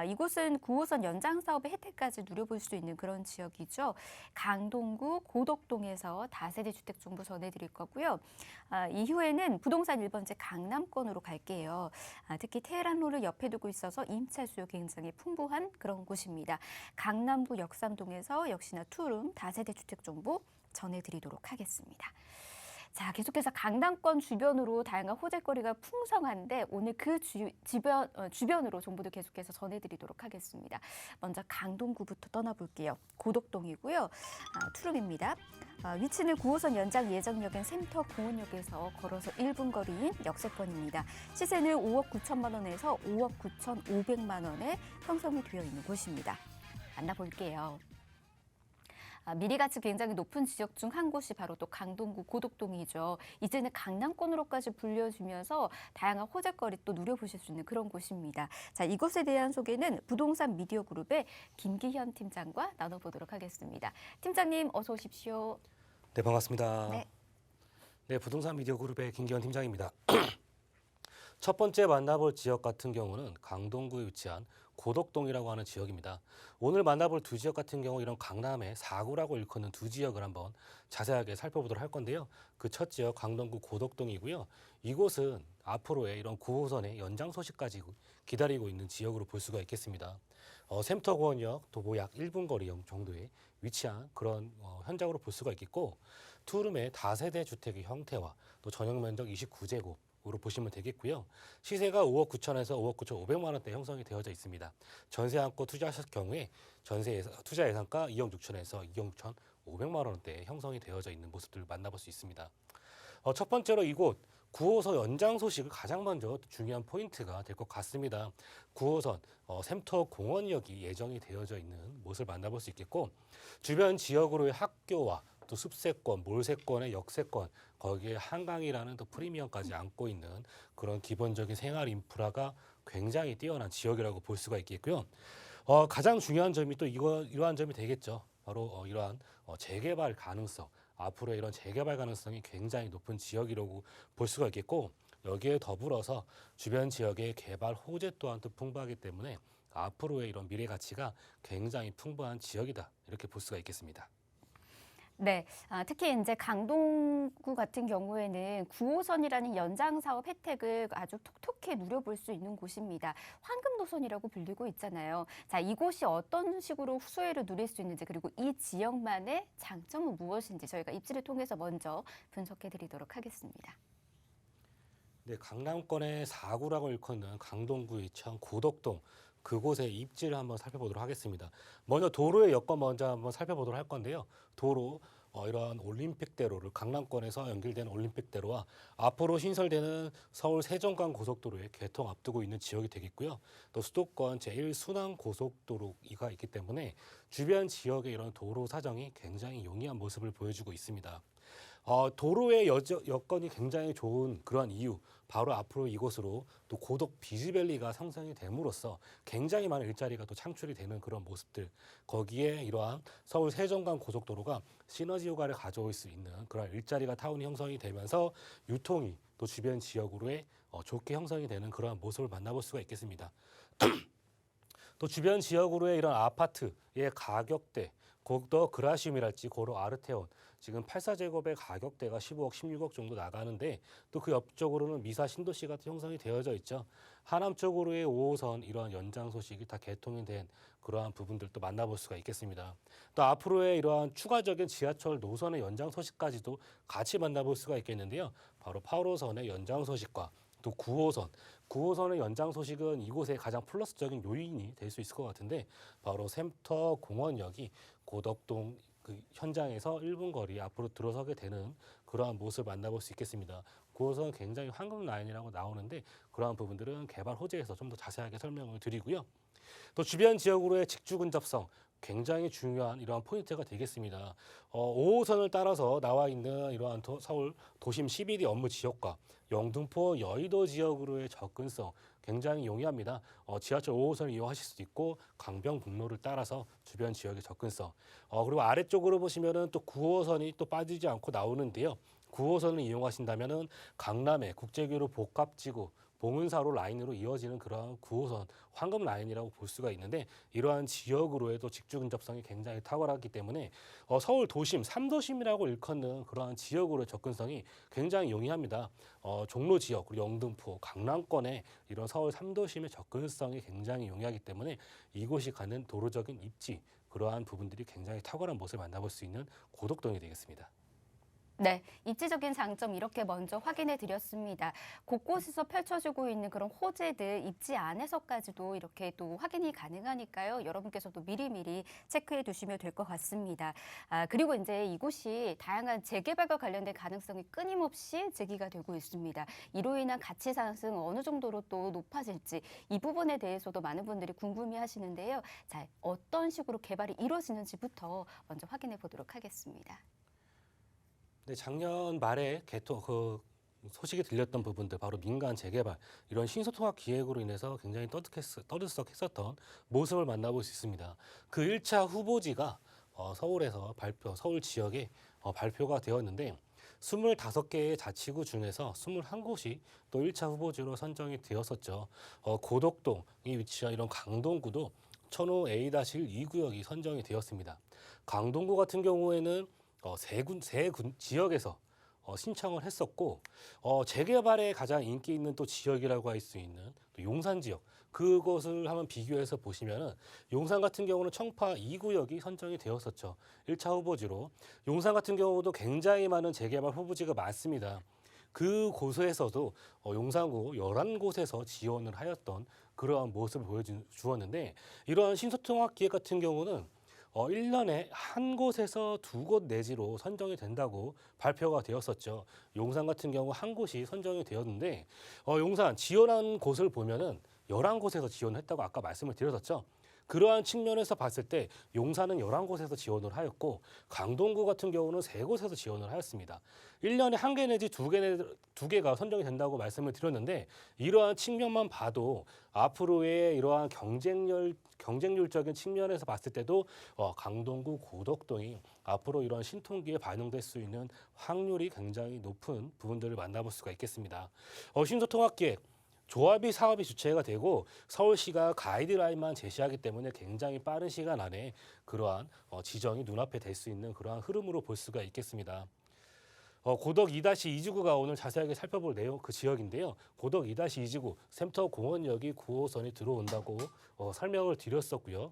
[SPEAKER 1] 이곳은 9호선 연장 사업의 혜택까지 누려볼 수 있는 그런 지역이죠. 강동구 고덕동에서 다세대 주택 정보 전해드릴 거고요. 이후에는 부동산 1번지 강남권으로 갈게요. 특히 테헤란로를 옆에 두고 있어서 임차 수요 굉장히 풍부한 그런 곳입니다. 강남구 역삼동에서 역시나 투룸 다세대 주택 정보 전해드리도록 하겠습니다. 자, 계속해서 강남권 주변으로 다양한 호재거리가 풍성한데 오늘 그 주변으로 정보도 계속해서 전해드리도록 하겠습니다. 먼저 강동구부터 떠나볼게요. 고덕동이고요. 투룸입니다. 위치는 9호선 연장 예정역인 센터공원역에서 걸어서 1분 거리인 역세권입니다. 시세는 5억 9천만 원에서 5억 9천5백만 원에 형성이 되어 있는 곳입니다. 만나볼게요. 미리 가치 굉장히 높은 지역 중 한 곳이 바로 또 강동구 고덕동이죠. 이제는 강남권으로까지 불려지면서 다양한 호재거리 또 누려보실 수 있는 그런 곳입니다. 자, 이곳에 대한 소개는 부동산 미디어 그룹의 김기현 팀장과 나눠보도록 하겠습니다. 팀장님 어서 오십시오.
[SPEAKER 3] 네, 반갑습니다.
[SPEAKER 1] 네.
[SPEAKER 3] 네, 부동산 미디어 그룹의 김기현 팀장입니다. 첫 번째 만나볼 지역 같은 경우는 강동구에 위치한 고덕동이라고 하는 지역입니다. 오늘 만나볼 두 지역 같은 경우 이런 강남의 4구라고 일컫는 두 지역을 한번 자세하게 살펴보도록 할 건데요. 그 첫 지역 강동구 고덕동이고요. 이곳은 앞으로의 이런 9호선의 연장 소식까지 기다리고 있는 지역으로 볼 수가 있겠습니다. 샘터공원역 도보 약 1분 거리 정도에 위치한 그런 현장으로 볼 수가 있겠고, 투룸의 다세대 주택의 형태와 또 전용 면적 29제곱 으로 보시면 되겠고요. 시세가 5억 9천에서 5억 9천 5백만 원대 형성이 되어져 있습니다. 전세 안고 투자하실 경우에 투자 예상가 2억 6천에서 2억 6천 5백만 원대 형성이 되어져 있는 모습들을 만나볼 수 있습니다. 첫 번째로 이곳 9호선 연장 소식을 가장 먼저 중요한 포인트가 될 것 같습니다. 9호선 샘터공원역이 예정이 되어져 있는 모습을 만나볼 수 있겠고, 주변 지역으로의 학교와 또 숲세권, 몰세권의 역세권, 거기에 한강이라는 또 프리미엄까지 안고 있는 그런 기본적인 생활 인프라가 굉장히 뛰어난 지역이라고 볼 수가 있겠고요. 가장 중요한 점이 또 이러한 점이 되겠죠. 바로 이러한 재개발 가능성, 앞으로 이런 재개발 가능성이 굉장히 높은 지역이라고 볼 수가 있겠고, 여기에 더불어서 주변 지역의 개발 호재 또한 또 풍부하기 때문에 앞으로의 이런 미래 가치가 굉장히 풍부한 지역이다, 이렇게 볼 수가 있겠습니다.
[SPEAKER 1] 네, 특히 이제 강동구 같은 경우에는 9호선이라는 연장 사업 혜택을 아주 톡톡히 누려볼 수 있는 곳입니다. 황금 노선이라고 불리고 있잖아요. 자, 이곳이 어떤 식으로 수혜를 누릴 수 있는지, 그리고 이 지역만의 장점은 무엇인지 저희가 입지를 통해서 먼저 분석해드리도록 하겠습니다.
[SPEAKER 3] 네, 강남권의 4구라고 일컫는 강동구에 위치한 고덕동, 그곳의 입지를 한번 살펴보도록 하겠습니다. 먼저 도로의 여건 먼저 한번 살펴보도록 할 건데요. 도로 이러한 올림픽대로를 강남권에서 연결되는 올림픽대로와 앞으로 신설되는 서울 세종간 고속도로의 개통 앞두고 있는 지역이 되겠고요. 또 수도권 제1순환 고속도로가 있기 때문에 주변 지역의 이런 도로 사정이 굉장히 용이한 모습을 보여주고 있습니다. 도로의 여건이 굉장히 좋은 그러한 이유, 바로 앞으로 이곳으로 또 고덕 비즈밸리가 형성이 됨으로써 굉장히 많은 일자리가 또 창출이 되는 그런 모습들, 거기에 이러한 서울 세종간 고속도로가 시너지 효과를 가져올 수 있는 그런 일자리가 타운이 형성이 되면서 유통이 또 주변 지역으로의 좋게 형성이 되는 그러한 모습을 만나볼 수가 있겠습니다. 또 주변 지역으로의 이런 아파트의 가격대, 고도 그라시움이랄지 고로 아르테온, 지금 84제곱의 가격대가 15억, 16억 정도 나가는데 또 그 옆쪽으로는 미사 신도시가 형성이 되어져 있죠. 하남 쪽으로의 5호선 이러한 연장 소식이 다 개통이 된 그러한 부분들도 만나볼 수가 있겠습니다. 또 앞으로의 이러한 추가적인 지하철 노선의 연장 소식까지도 같이 만나볼 수가 있겠는데요. 바로 8호선의 연장 소식과 또 9호선의 연장 소식은 이곳의 가장 플러스적인 요인이 될 수 있을 것 같은데, 바로 샘터 공원역이 고덕동 그 현장에서 1분 거리 앞으로 들어서게 되는 그러한 모습을 만나볼 수 있겠습니다. 9호선은 굉장히 황금 라인이라고 나오는데 그러한 부분들은 개발 호재에서 좀 더 자세하게 설명을 드리고요. 또 주변 지역으로의 직주 근접성, 굉장히 중요한 이러한 포인트가 되겠습니다. 5호선을 따라서 나와 있는 이러한 서울 도심 CBD 업무 지역과 영등포 여의도 지역으로의 접근성 굉장히 용이합니다. 지하철 5호선을 이용하실 수도 있고 강변북로를 따라서 주변 지역의 접근성. 그리고 아래쪽으로 보시면은 또 9호선이 또 빠지지 않고 나오는데요. 9호선을 이용하신다면은 강남의 국제교류 복합지구 봉은사로 라인으로 이어지는 그러한 9호선 황금 라인이라고 볼 수가 있는데, 이러한 지역으로의 또 직주 근접성이 굉장히 탁월하기 때문에 서울 도심 3도심이라고 일컫는 그러한 지역으로의 접근성이 굉장히 용이합니다. 종로 지역, 그리고 영등포, 강남권의 이런 서울 3도심의 접근성이 굉장히 용이하기 때문에 이곳이 갖는 도로적인 입지, 그러한 부분들이 굉장히 탁월한 모습을 만나볼 수 있는 고덕동이 되겠습니다.
[SPEAKER 1] 네, 입지적인 장점 이렇게 먼저 확인해 드렸습니다. 곳곳에서 펼쳐지고 있는 그런 호재들 입지 안에서까지도 이렇게 또 확인이 가능하니까요. 여러분께서도 미리미리 체크해 두시면 될 것 같습니다. 그리고 이제 이곳이 다양한 재개발과 관련된 가능성이 끊임없이 제기가 되고 있습니다. 이로 인한 가치 상승 어느 정도로 또 높아질지 이 부분에 대해서도 많은 분들이 궁금해 하시는데요. 자, 어떤 식으로 개발이 이루어지는지부터 먼저 확인해 보도록 하겠습니다.
[SPEAKER 3] 네, 작년 말에 소식이 들렸던 부분들, 바로 민간 재개발, 이런 신소통합 기획으로 인해서 굉장히 떠들썩했었던 모습을 만나볼 수 있습니다. 그 1차 후보지가 서울 지역에 발표가 되었는데 25개의 자치구 중에서 21곳이 또 1차 후보지로 선정이 되었었죠. 고덕동이 위치한 이런 강동구도 천호 A-1 2구역이 선정이 되었습니다. 강동구 같은 경우에는 세 지역에서 신청을 했었고, 재개발에 가장 인기 있는 또 지역이라고 할 수 있는 또 용산 지역, 그것을 한번 비교해서 보시면은 용산 같은 경우는 청파 2구역이 선정이 되었었죠. 1차 후보지로. 용산 같은 경우도 굉장히 많은 재개발 후보지가 많습니다. 그 곳에서도 용산구 11곳에서 지원을 하였던 그러한 모습을 보여주었는데, 이러한 신소통합 기획 같은 경우는 1년에 한 곳에서 2곳 내지로 선정이 된다고 발표가 되었었죠. 용산 같은 경우 한 곳이 선정이 되었는데, 용산 지원한 곳을 보면은 11곳에서 지원했다고 아까 말씀을 드렸었죠. 그러한 측면에서 봤을 때 용산은 11곳에서 지원을 하였고, 강동구 같은 경우는 3곳에서 지원을 하였습니다. 1년에 1개 내지 2개가 선정이 된다고 말씀을 드렸는데, 이러한 측면만 봐도 앞으로의 이러한 경쟁률적인 측면에서 봤을 때도 강동구, 고덕동이 앞으로 이러한 신통기에 반영될 수 있는 확률이 굉장히 높은 부분들을 만나볼 수가 있겠습니다. 신소통합기획 조합이 사업이 주체가 되고 서울시가 가이드라인만 제시하기 때문에 굉장히 빠른 시간 안에 그러한 지정이 눈앞에 될 수 있는 그러한 흐름으로 볼 수가 있겠습니다. 고덕 2-2지구가 오늘 자세하게 살펴볼 내용 그 지역인데요. 고덕 2-2지구 샘터 공원역이 9호선이 들어온다고 설명을 드렸었고요.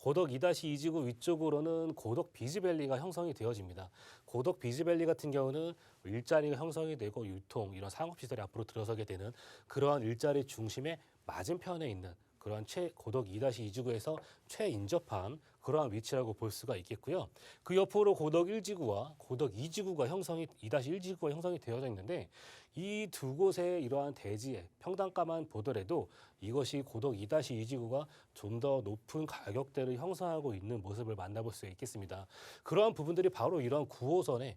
[SPEAKER 3] 고덕 2-2지구 위쪽으로는 고덕 비즈밸리가 형성이 되어집니다. 고덕 비즈밸리 같은 경우는 일자리가 형성이 되고 유통, 이런 상업시설이 앞으로 들어서게 되는 그러한 일자리 중심의 맞은편에 있는 그러한 고덕 2-2지구에서 최인접한 그러한 위치라고 볼 수가 있겠고요. 그 옆으로 고덕 1지구와 고덕 2지구가 2-1지구가 형성이 되어져 있는데 이 두 곳의 이러한 대지의 평당가만 보더라도 이것이 고덕 2-2지구가 좀 더 높은 가격대를 형성하고 있는 모습을 만나볼 수 있겠습니다. 그러한 부분들이 바로 이러한 9호선의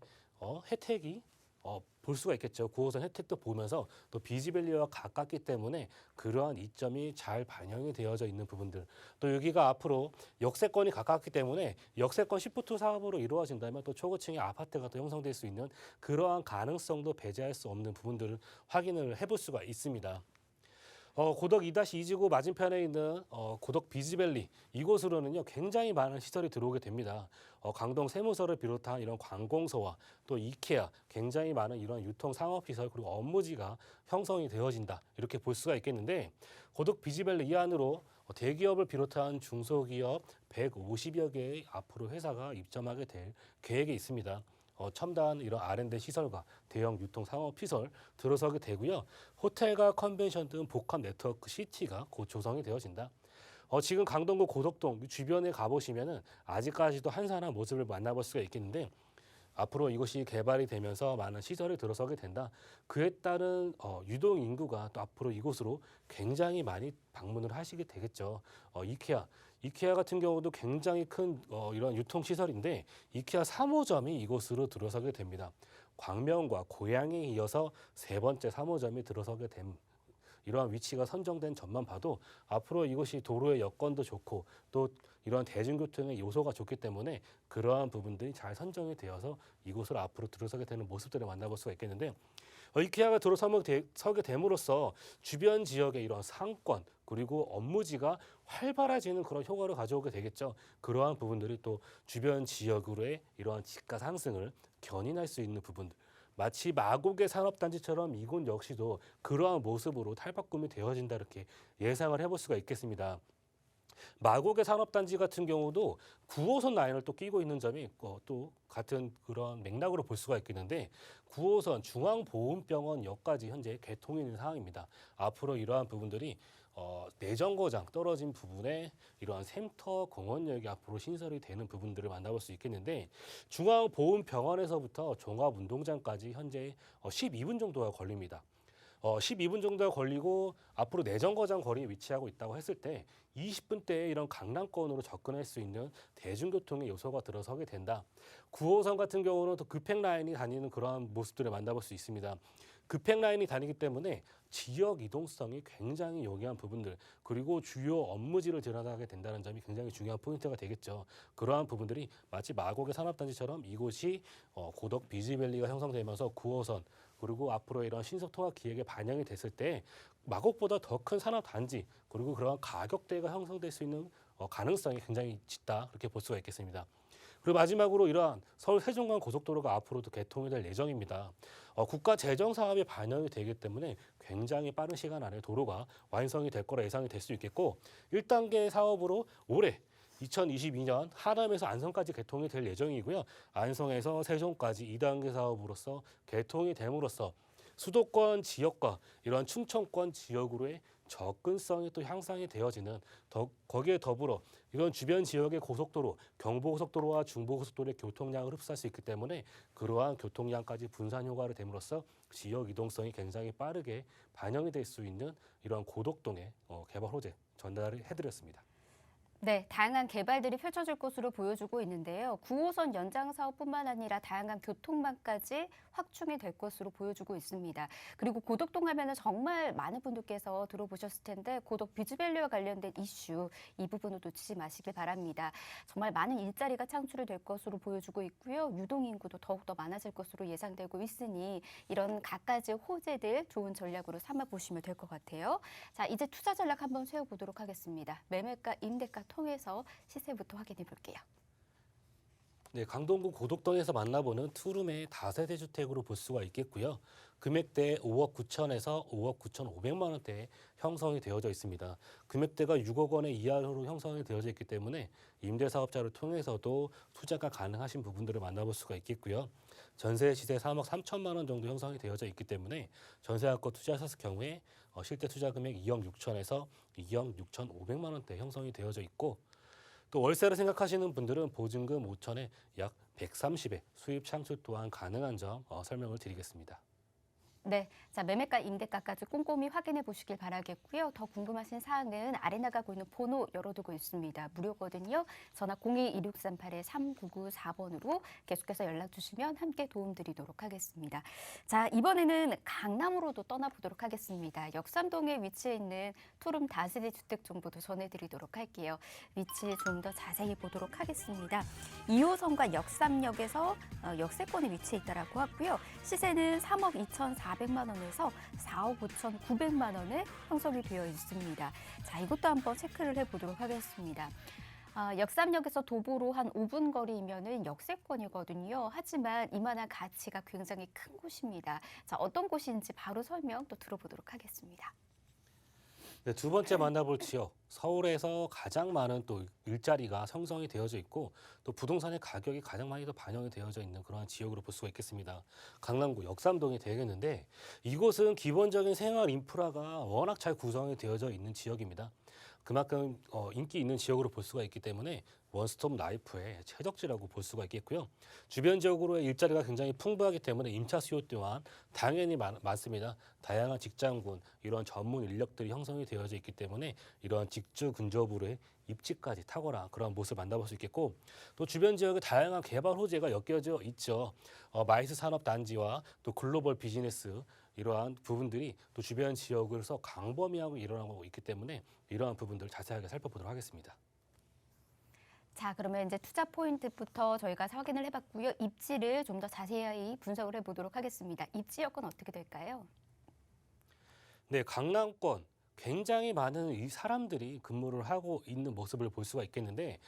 [SPEAKER 3] 혜택이 볼 수가 있겠죠. 9호선 혜택도 보면서 또 비지밸리와 가깝기 때문에 그러한 이점이 잘 반영이 되어져 있는 부분들. 또 여기가 앞으로 역세권이 가깝기 때문에 역세권 시프트 사업으로 이루어진다면 또 초고층의 아파트가 또 형성될 수 있는 그러한 가능성도 배제할 수 없는 부분들을 확인을 해볼 수가 있습니다. 고덕 2-2지구 맞은편에 있는 고덕 비지밸리 이곳으로는요 굉장히 많은 시설이 들어오게 됩니다. 강동 세무서를 비롯한 이런 관공서와 또 이케아 굉장히 많은 이런 유통 상업 시설 그리고 업무지가 형성이 되어진다 이렇게 볼 수가 있겠는데 고덕 비지밸리 이 안으로 대기업을 비롯한 중소기업 150여 개의 앞으로 회사가 입점하게 될 계획이 있습니다. 첨단 이런 R&D 시설과 대형 유통 상업 시설 들어서게 되고요. 호텔과 컨벤션 등 복합 네트워크 시티가 곧 조성이 되어진다. 지금 강동구 고덕동 주변에 가보시면은 아직까지도 한산한 모습을 만나볼 수가 있겠는데 앞으로 이것이 개발이 되면서 많은 시설이 들어서게 된다. 그에 따른 유동 인구가 또 앞으로 이곳으로 굉장히 많이 방문을 하시게 되겠죠. 이케아 같은 경우도 굉장히 큰 이런 유통 시설인데 이케아 3호점이 이곳으로 들어서게 됩니다. 광명과 고양에 이어서 세 번째 3호점이 들어서게 됨. 이러한 위치가 선정된 점만 봐도 앞으로 이곳이 도로의 여건도 좋고 또 이러한 대중교통의 요소가 좋기 때문에 그러한 부분들이 잘 선정이 되어서 이곳으로 앞으로 들어서게 되는 모습들을 만나볼 수가 있겠는데 이케아가 들어서게 됨으로써 주변 지역의 이런 상권 그리고 업무지가 활발해지는 그런 효과를 가져오게 되겠죠. 그러한 부분들이 또 주변 지역으로의 이러한 집가 상승을 견인할 수 있는 부분들. 마치 마곡의 산업단지처럼 이곳 역시도 그러한 모습으로 탈바꿈이 되어진다 이렇게 예상을 해볼 수가 있겠습니다. 마곡의 산업단지 같은 경우도 9호선 라인을 또 끼고 있는 점이 또 같은 그런 맥락으로 볼 수가 있겠는데 9호선 중앙보훈병원역까지 현재 개통이 있는 상황입니다. 앞으로 이러한 부분들이 내정거장 떨어진 부분에 이러한 샘터 공원역이 앞으로 신설이 되는 부분들을 만나볼 수 있겠는데 중앙보훈병원에서부터 종합운동장까지 현재 12분 정도가 걸립니다. 12분 정도가 걸리고 앞으로 내정거장 거리에 위치하고 있다고 했을 때 20분대에 이런 강남권으로 접근할 수 있는 대중교통의 요소가 들어서게 된다. 9호선 같은 경우는 또 급행 라인이 다니는 그러한 모습들을 만나볼 수 있습니다. 급행 라인이 다니기 때문에 지역 이동성이 굉장히 용이한 부분들 그리고 주요 업무지를 드러나게 된다는 점이 굉장히 중요한 포인트가 되겠죠. 그러한 부분들이 마치 마곡의 산업단지처럼 이곳이 고덕 비지밸리가 형성되면서 9호선 그리고 앞으로 이런 신속통합 기획에 반영이 됐을 때 마곡보다 더 큰 산업단지 그리고 그러한 가격대가 형성될 수 있는 가능성이 굉장히 짙다 그렇게 볼 수가 있겠습니다. 그리고 마지막으로 이러한 서울 세종간 고속도로가 앞으로도 개통이 될 예정입니다. 국가 재정 사업에 반영이 되기 때문에 굉장히 빠른 시간 안에 도로가 완성이 될 거라 예상이 될 수 있겠고 1단계 사업으로 올해 2022년 하남에서 안성까지 개통이 될 예정이고요. 안성에서 세종까지 2단계 사업으로서 개통이 됨으로써 수도권 지역과 이러한 충청권 지역으로의 접근성이 또 향상이 되어지는 거기에 더불어 이런 주변 지역의 고속도로, 경부고속도로와 중부고속도로의 교통량을 흡수할 수 있기 때문에 그러한 교통량까지 분산 효과를 됨으로써 지역 이동성이 굉장히 빠르게 반영이 될 수 있는 이러한 고덕동의 개발 호재 전달을 해드렸습니다.
[SPEAKER 1] 네, 다양한 개발들이 펼쳐질 것으로 보여주고 있는데요. 9호선 연장 사업뿐만 아니라 다양한 교통망까지 확충이 될 것으로 보여주고 있습니다. 그리고 고덕동 하면은 정말 많은 분들께서 들어보셨을 텐데 고덕 비즈밸리와 관련된 이슈 이 부분을 놓치지 마시길 바랍니다. 정말 많은 일자리가 창출이 될 것으로 보여주고 있고요. 유동 인구도 더욱더 많아질 것으로 예상되고 있으니 이런 갖가지 호재들 좋은 전략으로 삼아 보시면 될 것 같아요. 자, 이제 투자 전략 한번 세워보도록 하겠습니다. 매매가, 임대가 통해서 시세부터 확인해 볼게요.
[SPEAKER 3] 네, 강동구 고덕동에서 만나보는 투룸의 다세대 주택으로 볼 수가 있겠고요. 금액대 5억 9천에서 5억 9,500만 원대에 형성이 되어져 있습니다. 금액대가 6억 원의 이하로 형성이 되어져 있기 때문에 임대사업자를 통해서도 투자가 가능하신 부분들을 만나볼 수가 있겠고요. 전세 시세 3억 3천만 원 정도 형성이 되어져 있기 때문에 전세학과 투자하셨을 경우에 실제 투자 금액 2억 6천에서 2억 6,500만 원대 형성이 되어져 있고 또 월세를 생각하시는 분들은 보증금 5천에 약 130에 수입 창출 또한 가능한 점 설명을 드리겠습니다.
[SPEAKER 1] 네, 자 매매가, 임대가까지 꼼꼼히 확인해 보시길 바라겠고요. 더 궁금하신 사항은 아래 나가고 있는 번호 열어두고 있습니다. 무료거든요. 전화 02-2638-3994번으로 계속해서 연락 주시면 함께 도움드리도록 하겠습니다. 자, 이번에는 강남으로도 떠나보도록 하겠습니다. 역삼동에 위치해 있는 투룸 다세대 주택 정보도 전해드리도록 할게요. 위치 좀 더 자세히 보도록 하겠습니다. 2호선과 역삼역에서 역세권에 위치해 있다라고 하고요. 시세는 3억 2,400만 원에서 4억 5,900만 원에 형성이 되어 있습니다. 자, 이것도 한번 체크를 해보도록 하겠습니다. 역삼역에서 도보로 한 5분 거리이면은 역세권이거든요. 하지만 이만한 가치가 굉장히 큰 곳입니다. 자, 어떤 곳인지 바로 설명 또 들어보도록 하겠습니다.
[SPEAKER 3] 네, 두 번째 만나볼 지역, 서울에서 가장 많은 또 일자리가 형성이 되어져 있고 또 부동산의 가격이 가장 많이 더 반영이 되어져 있는 그러한 지역으로 볼 수가 있겠습니다. 강남구 역삼동이 되겠는데 이곳은 기본적인 생활 인프라가 워낙 잘 구성이 되어져 있는 지역입니다. 그만큼 인기 있는 지역으로 볼 수가 있기 때문에 원스톱 라이프의 최적지라고 볼 수가 있겠고요. 주변 지역으로의 일자리가 굉장히 풍부하기 때문에 임차 수요 또한 당연히 많습니다. 다양한 직장군, 이런 전문 인력들이 형성이 되어져 있기 때문에 이러한 직주 근접으로의 입지까지 탁월한 그런 모습을 만나볼 수 있겠고 또 주변 지역에 다양한 개발 호재가 엮여져 있죠. 마이스 산업단지와 또 글로벌 비즈니스 이러한 부분들이 또 주변 지역에서 광범위하고 일어나고 있기 때문에 이러한 부분들을 자세하게 살펴보도록 하겠습니다.
[SPEAKER 1] 자, 그러면 이제 투자 포인트부터 저희가 확인을 해봤고요. 입지를 좀 더 자세히 분석을 해보도록 하겠습니다. 입지 여건 어떻게 될까요?
[SPEAKER 3] 네, 강남권 굉장히 많은 이 사람들이 근무를 하고 있는 모습을 볼 수가 있겠는데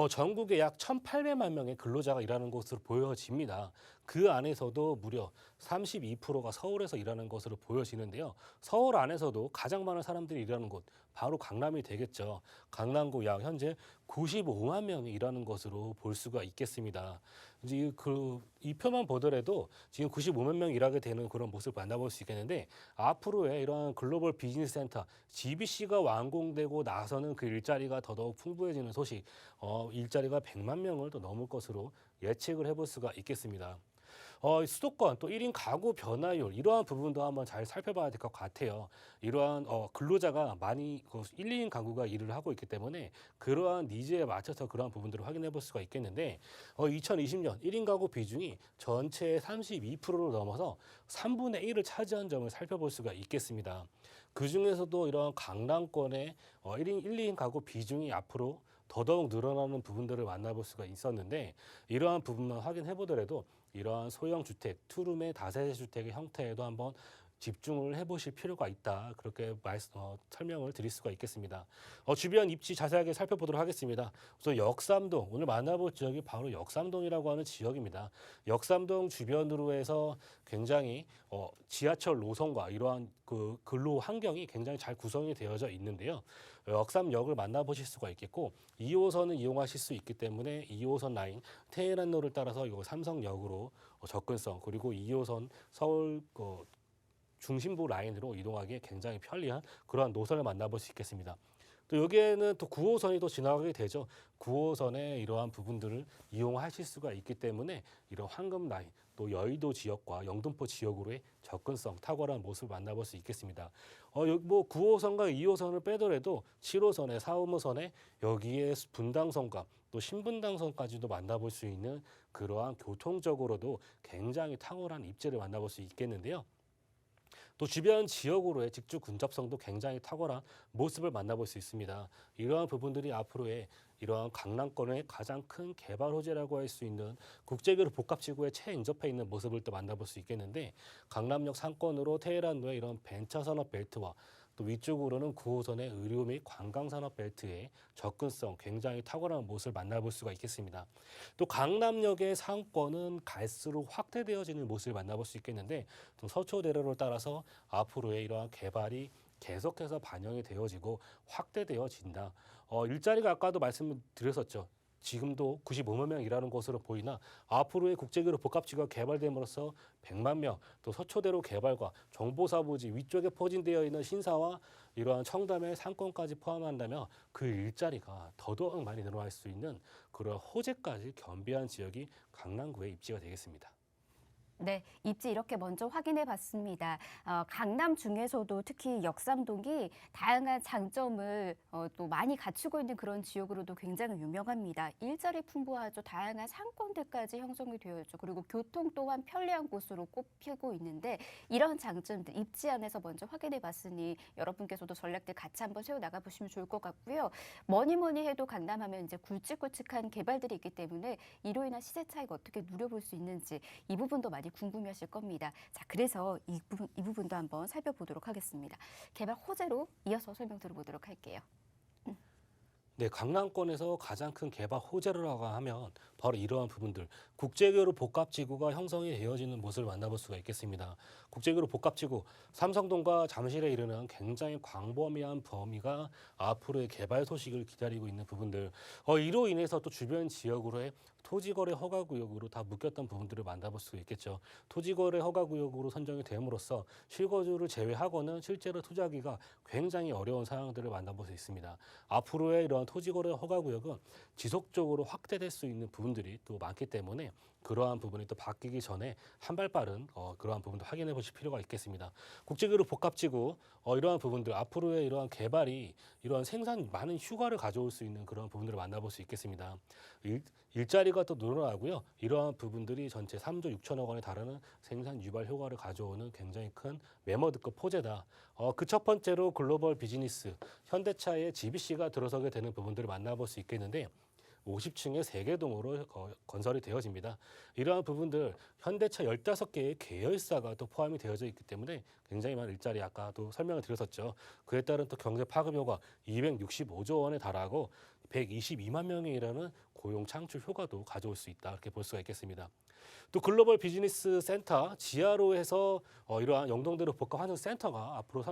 [SPEAKER 3] 전국에 약 1,800만 명의 근로자가 일하는 것으로 보여집니다. 그 안에서도 무려 32%가 서울에서 일하는 것으로 보여지는데요. 서울 안에서도 가장 많은 사람들이 일하는 곳 바로 강남이 되겠죠. 강남구 약 현재 95만 명이 일하는 것으로 볼 수가 있겠습니다. 이제 이 표만 보더라도 지금 95만 명이 일하게 되는 그런 모습을 만나볼 수 있겠는데 앞으로의 이러한 글로벌 비즈니스 센터 GBC가 완공되고 나서는 그 일자리가 더더욱 풍부해지는 소식, 일자리가 100만 명을 더 넘을 것으로 예측을 해볼 수가 있겠습니다. 수도권 또 1인 가구 변화율 이러한 부분도 한번 잘 살펴봐야 될 것 같아요. 이러한 근로자가 많이 1, 2인 가구가 일을 하고 있기 때문에 그러한 니즈에 맞춰서 그러한 부분들을 확인해 볼 수가 있겠는데 2020년 1인 가구 비중이 전체의 32%를 넘어서 3분의 1을 차지한 점을 살펴볼 수가 있겠습니다. 그중에서도 이러한 강남권의 1, 2인 가구 비중이 앞으로 더더욱 늘어나는 부분들을 만나볼 수가 있었는데 이러한 부분만 확인해 보더라도 이러한 소형 주택, 투룸의 다세대 주택의 형태에도 한번 집중을 해보실 필요가 있다. 그렇게 설명을 드릴 수가 있겠습니다. 주변 입지 자세하게 살펴보도록 하겠습니다. 우선 역삼동, 오늘 만나볼 지역이 바로 역삼동이라고 하는 지역입니다. 역삼동 주변으로 해서 굉장히 지하철 노선과 이러한 그 근로 환경이 굉장히 잘 구성이 되어져 있는데요. 역삼역을 만나보실 수가 있겠고 2호선을 이용하실 수 있기 때문에 2호선 라인 테헤란로를 따라서 이 삼성역으로 접근성 그리고 2호선 서울 중심부 라인으로 이동하기에 굉장히 편리한 그러한 노선을 만나볼 수 있겠습니다. 또 여기에는 또 9호선이 또 지나가게 되죠. 9호선의 이러한 부분들을 이용하실 수가 있기 때문에 이런 황금 라인 또 여의도 지역과 영등포 지역으로의 접근성 탁월한 모습을 만나볼 수 있겠습니다. 뭐 9호선과 2호선을 빼더라도 7호선에 4호선에 여기에 분당선과 또 신분당선까지도 만나볼 수 있는 그러한 교통적으로도 굉장히 탁월한 입지를 만나볼 수 있겠는데요. 또 주변 지역으로의 직주 근접성도 굉장히 탁월한 모습을 만나볼 수 있습니다. 이러한 부분들이 앞으로의 이러한 강남권의 가장 큰 개발 호재라고 할 수 있는 국제교류 복합지구에 최인접해 있는 모습을 또 만나볼 수 있겠는데 강남역 상권으로 테헤란로의 이런 벤처산업 벨트와 또 위쪽으로는 9호선의 의료 및 관광산업 벨트의 접근성 굉장히 탁월한 모습을 만나볼 수가 있겠습니다. 또 강남역의 상권은 갈수록 확대되어지는 모습을 만나볼 수 있겠는데 또 서초대로를 따라서 앞으로의 이러한 개발이 계속해서 반영이 되어지고 확대되어진다. 일자리가 아까도 말씀드렸었죠. 지금도 95만 명 일하는 것으로 보이나 앞으로의 국제기로 복합지구가 개발됨으로써 100만 명, 또 서초대로 개발과 정보사부지 위쪽에 포진되어 있는 신사와 이러한 청담의 상권까지 포함한다면 그 일자리가 더더욱 많이 늘어날 수 있는 그런 호재까지 겸비한 지역이 강남구에 입지가 되겠습니다.
[SPEAKER 1] 네, 입지 이렇게 먼저 확인해 봤습니다. 강남 중에서도 특히 역삼동이 다양한 장점을 또 많이 갖추고 있는 그런 지역으로도 굉장히 유명합니다. 일자리 풍부하죠. 다양한 상권들까지 형성이 되어 있죠. 그리고 교통 또한 편리한 곳으로 꼽히고 있는데 이런 장점들 입지 안에서 먼저 확인해 봤으니 여러분께서도 전략들 같이 한번 세워 나가 보시면 좋을 것 같고요. 뭐니 해도 강남하면 이제 굵직굵직한 개발들이 있기 때문에 이로 인한 시세 차익 어떻게 누려볼 수 있는지 이 부분도 많이 궁금해하실 겁니다. 자, 그래서 이 부분도 한번 살펴보도록 하겠습니다. 개발 호재로 이어서 설명 들어보도록 할게요.
[SPEAKER 3] 네, 강남권에서 가장 큰 개발 호재라고 하면 바로 이러한 부분들, 국제교류 복합지구가 형성이 되어지는 모습을 만나볼 수가 있겠습니다. 국제교류 복합지구, 삼성동과 잠실에 이르는 굉장히 광범위한 범위가 앞으로의 개발 소식을 기다리고 있는 부분들, 이로 인해서 또 주변 지역으로의 토지거래 허가구역으로 다 묶였던 부분들을 만나볼 수 있겠죠. 토지거래 허가구역으로 선정이 됨으로써 실거주를 제외하고는 실제로 투자하기가 굉장히 어려운 상황들을 만나볼 수 있습니다. 앞으로의 이러한 토지거래 허가구역은 지속적으로 확대될 수 있는 부분들이 또 많기 때문에 그러한 부분이 또 바뀌기 전에 한 발 빠른 그러한 부분도 확인해 보실 필요가 있겠습니다. 국제교류 복합지구 이러한 부분들 앞으로의 이러한 개발이 이러한 생산 많은 휴가를 가져올 수 있는 그런 부분들을 만나볼 수 있겠습니다. 일자리가 또 늘어나고요. 이러한 부분들이 전체 3조 6천억 원에 달하는 생산 유발 효과를 가져오는 굉장히 큰 메머드급 호재다. 그 첫 번째로 글로벌 비즈니스 현대차의 GBC가 들어서게 되는 부분들을 만나볼 수 있겠는데 50층의 3개동으로 건설이 되어집니다. 이러한 부분들 현대차 15개의 계열사가 또 포함이 되어져 있기 때문에 굉장히 많은 일자리 아까도 설명을 드렸었죠. 그에 따른 또 경제 파급 효과 265조 원에 달하고 122만 명에 이르는 고용 창출 효과도 가져올 수 있다. 이렇게 볼 수가 있겠습니다. 또 글로벌 비즈니스 센터 지하로 해서 이러한 영동대로 복합환승센터가 앞으로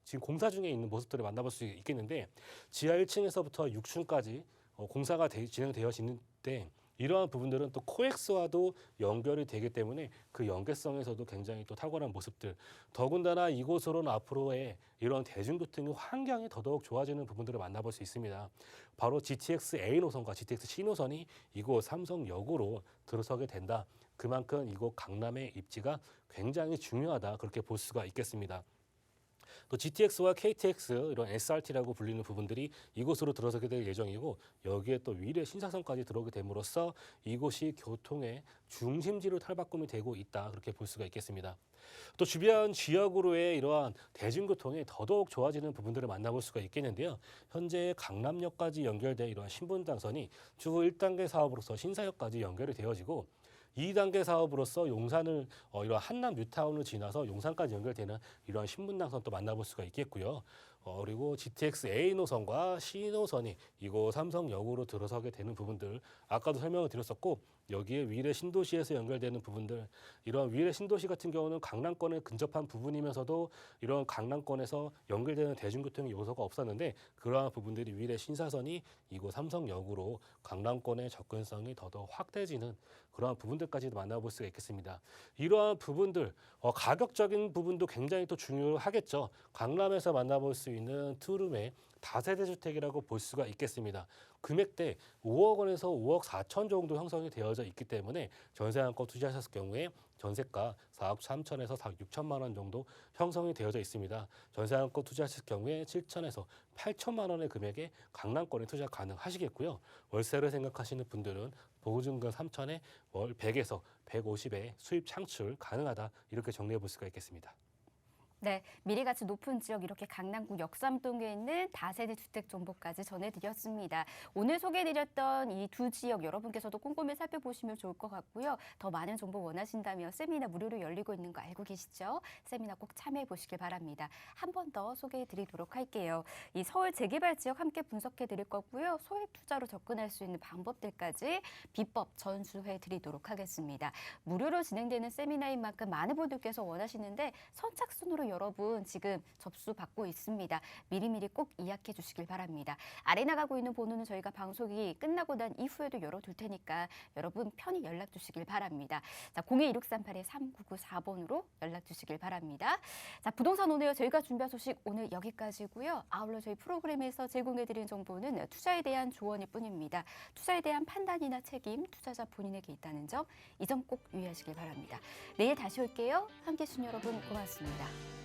[SPEAKER 3] 지금 공사 중에 있는 모습들을 만나볼 수 있겠는데 지하 1층에서부터 6층까지 공사가 진행되어지는데 이러한 부분들은 또 코엑스와도 연결이 되기 때문에 그 연계성에서도 굉장히 또 탁월한 모습들. 더군다나 이곳으로는 앞으로의 이런 대중교통의 환경이 더더욱 좋아지는 부분들을 만나볼 수 있습니다. 바로 GTX A 노선과 GTX C 노선이 이곳 삼성역으로 들어서게 된다. 그만큼 이곳 강남의 입지가 굉장히 중요하다. 그렇게 볼 수가 있겠습니다. 또 GTX와 KTX 이런 SRT라고 불리는 부분들이 이곳으로 들어서게 될 예정이고 여기에 또 위례 신사선까지 들어오게 됨으로써 이곳이 교통의 중심지로 탈바꿈이 되고 있다 그렇게 볼 수가 있겠습니다. 또 주변 지역으로의 이러한 대중교통이 더더욱 좋아지는 부분들을 만나볼 수가 있겠는데요. 현재 강남역까지 연결된 이러한 신분당선이 주 1단계 사업으로서 신사역까지 연결이 되어지고 2단계 사업으로서 용산을 이런 한남 뉴타운을 지나서 용산까지 연결되는 이러한 신분당선 또 만나볼 수가 있겠고요. 그리고 GTX A 노선과 C 노선이 이곳 삼성역으로 들어서게 되는 부분들 아까도 설명을 드렸었고 여기에 위례 신도시에서 연결되는 부분들 이런 위례 신도시 같은 경우는 강남권에 근접한 부분이면서도 이런 강남권에서 연결되는 대중교통의 요소가 없었는데 그러한 부분들이 위례 신사선이 이곳 삼성역으로 강남권의 접근성이 더더욱 확대지는 그러한 부분들까지도 만나볼 수가 있겠습니다. 이러한 부분들 가격적인 부분도 굉장히 또 중요하겠죠. 강남에서 만나볼 수 있는 투룸의 다세대 주택이라고 볼 수가 있겠습니다. 금액대 5억 원에서 5억 4천 정도 형성이 되어져 있기 때문에 전세한건 투자하셨을 경우에 전세가 4억 3천에서 4억 6천만 원 정도 형성이 되어져 있습니다. 전세한건 투자하실 경우에 7천에서 8천만 원의 금액에 강남권에 투자 가능하시겠고요. 월세를 생각하시는 분들은 보증금 3천에 월 100에서 150에 수입 창출 가능하다 이렇게 정리해 볼 수가 있겠습니다.
[SPEAKER 1] 네, 미래가치 높은 지역 이렇게 강남구 역삼동에 있는 다세대 주택 정보까지 전해드렸습니다. 오늘 소개해드렸던 이 두 지역 여러분께서도 꼼꼼히 살펴보시면 좋을 것 같고요. 더 많은 정보 원하신다면 세미나 무료로 열리고 있는 거 알고 계시죠? 세미나 꼭 참여해 보시길 바랍니다. 한 번 더 소개해드리도록 할게요. 이 서울 재개발 지역 함께 분석해드릴 거고요. 소액 투자로 접근할 수 있는 방법들까지 비법 전수해드리도록 하겠습니다. 무료로 진행되는 세미나인 만큼 많은 분들께서 원하시는데 선착순으로 여러분 지금 접수 받고 있습니다. 미리미리 꼭 예약해 주시길 바랍니다. 아래 나가고 있는 번호는 저희가 방송이 끝나고 난 이후에도 열어둘 테니까 여러분 편히 연락 주시길 바랍니다. 자, 02638-3994번으로 연락 주시길 바랍니다. 자, 부동산 오네요. 저희가 준비한 소식 오늘 여기까지고요. 아울러 저희 프로그램에서 제공해드린 정보는 투자에 대한 조언일 뿐입니다. 투자에 대한 판단이나 책임 투자자 본인에게 있다는 점, 이 점 꼭 유의하시길 바랍니다. 내일 다시 올게요. 함께해 주신 여러분 고맙습니다.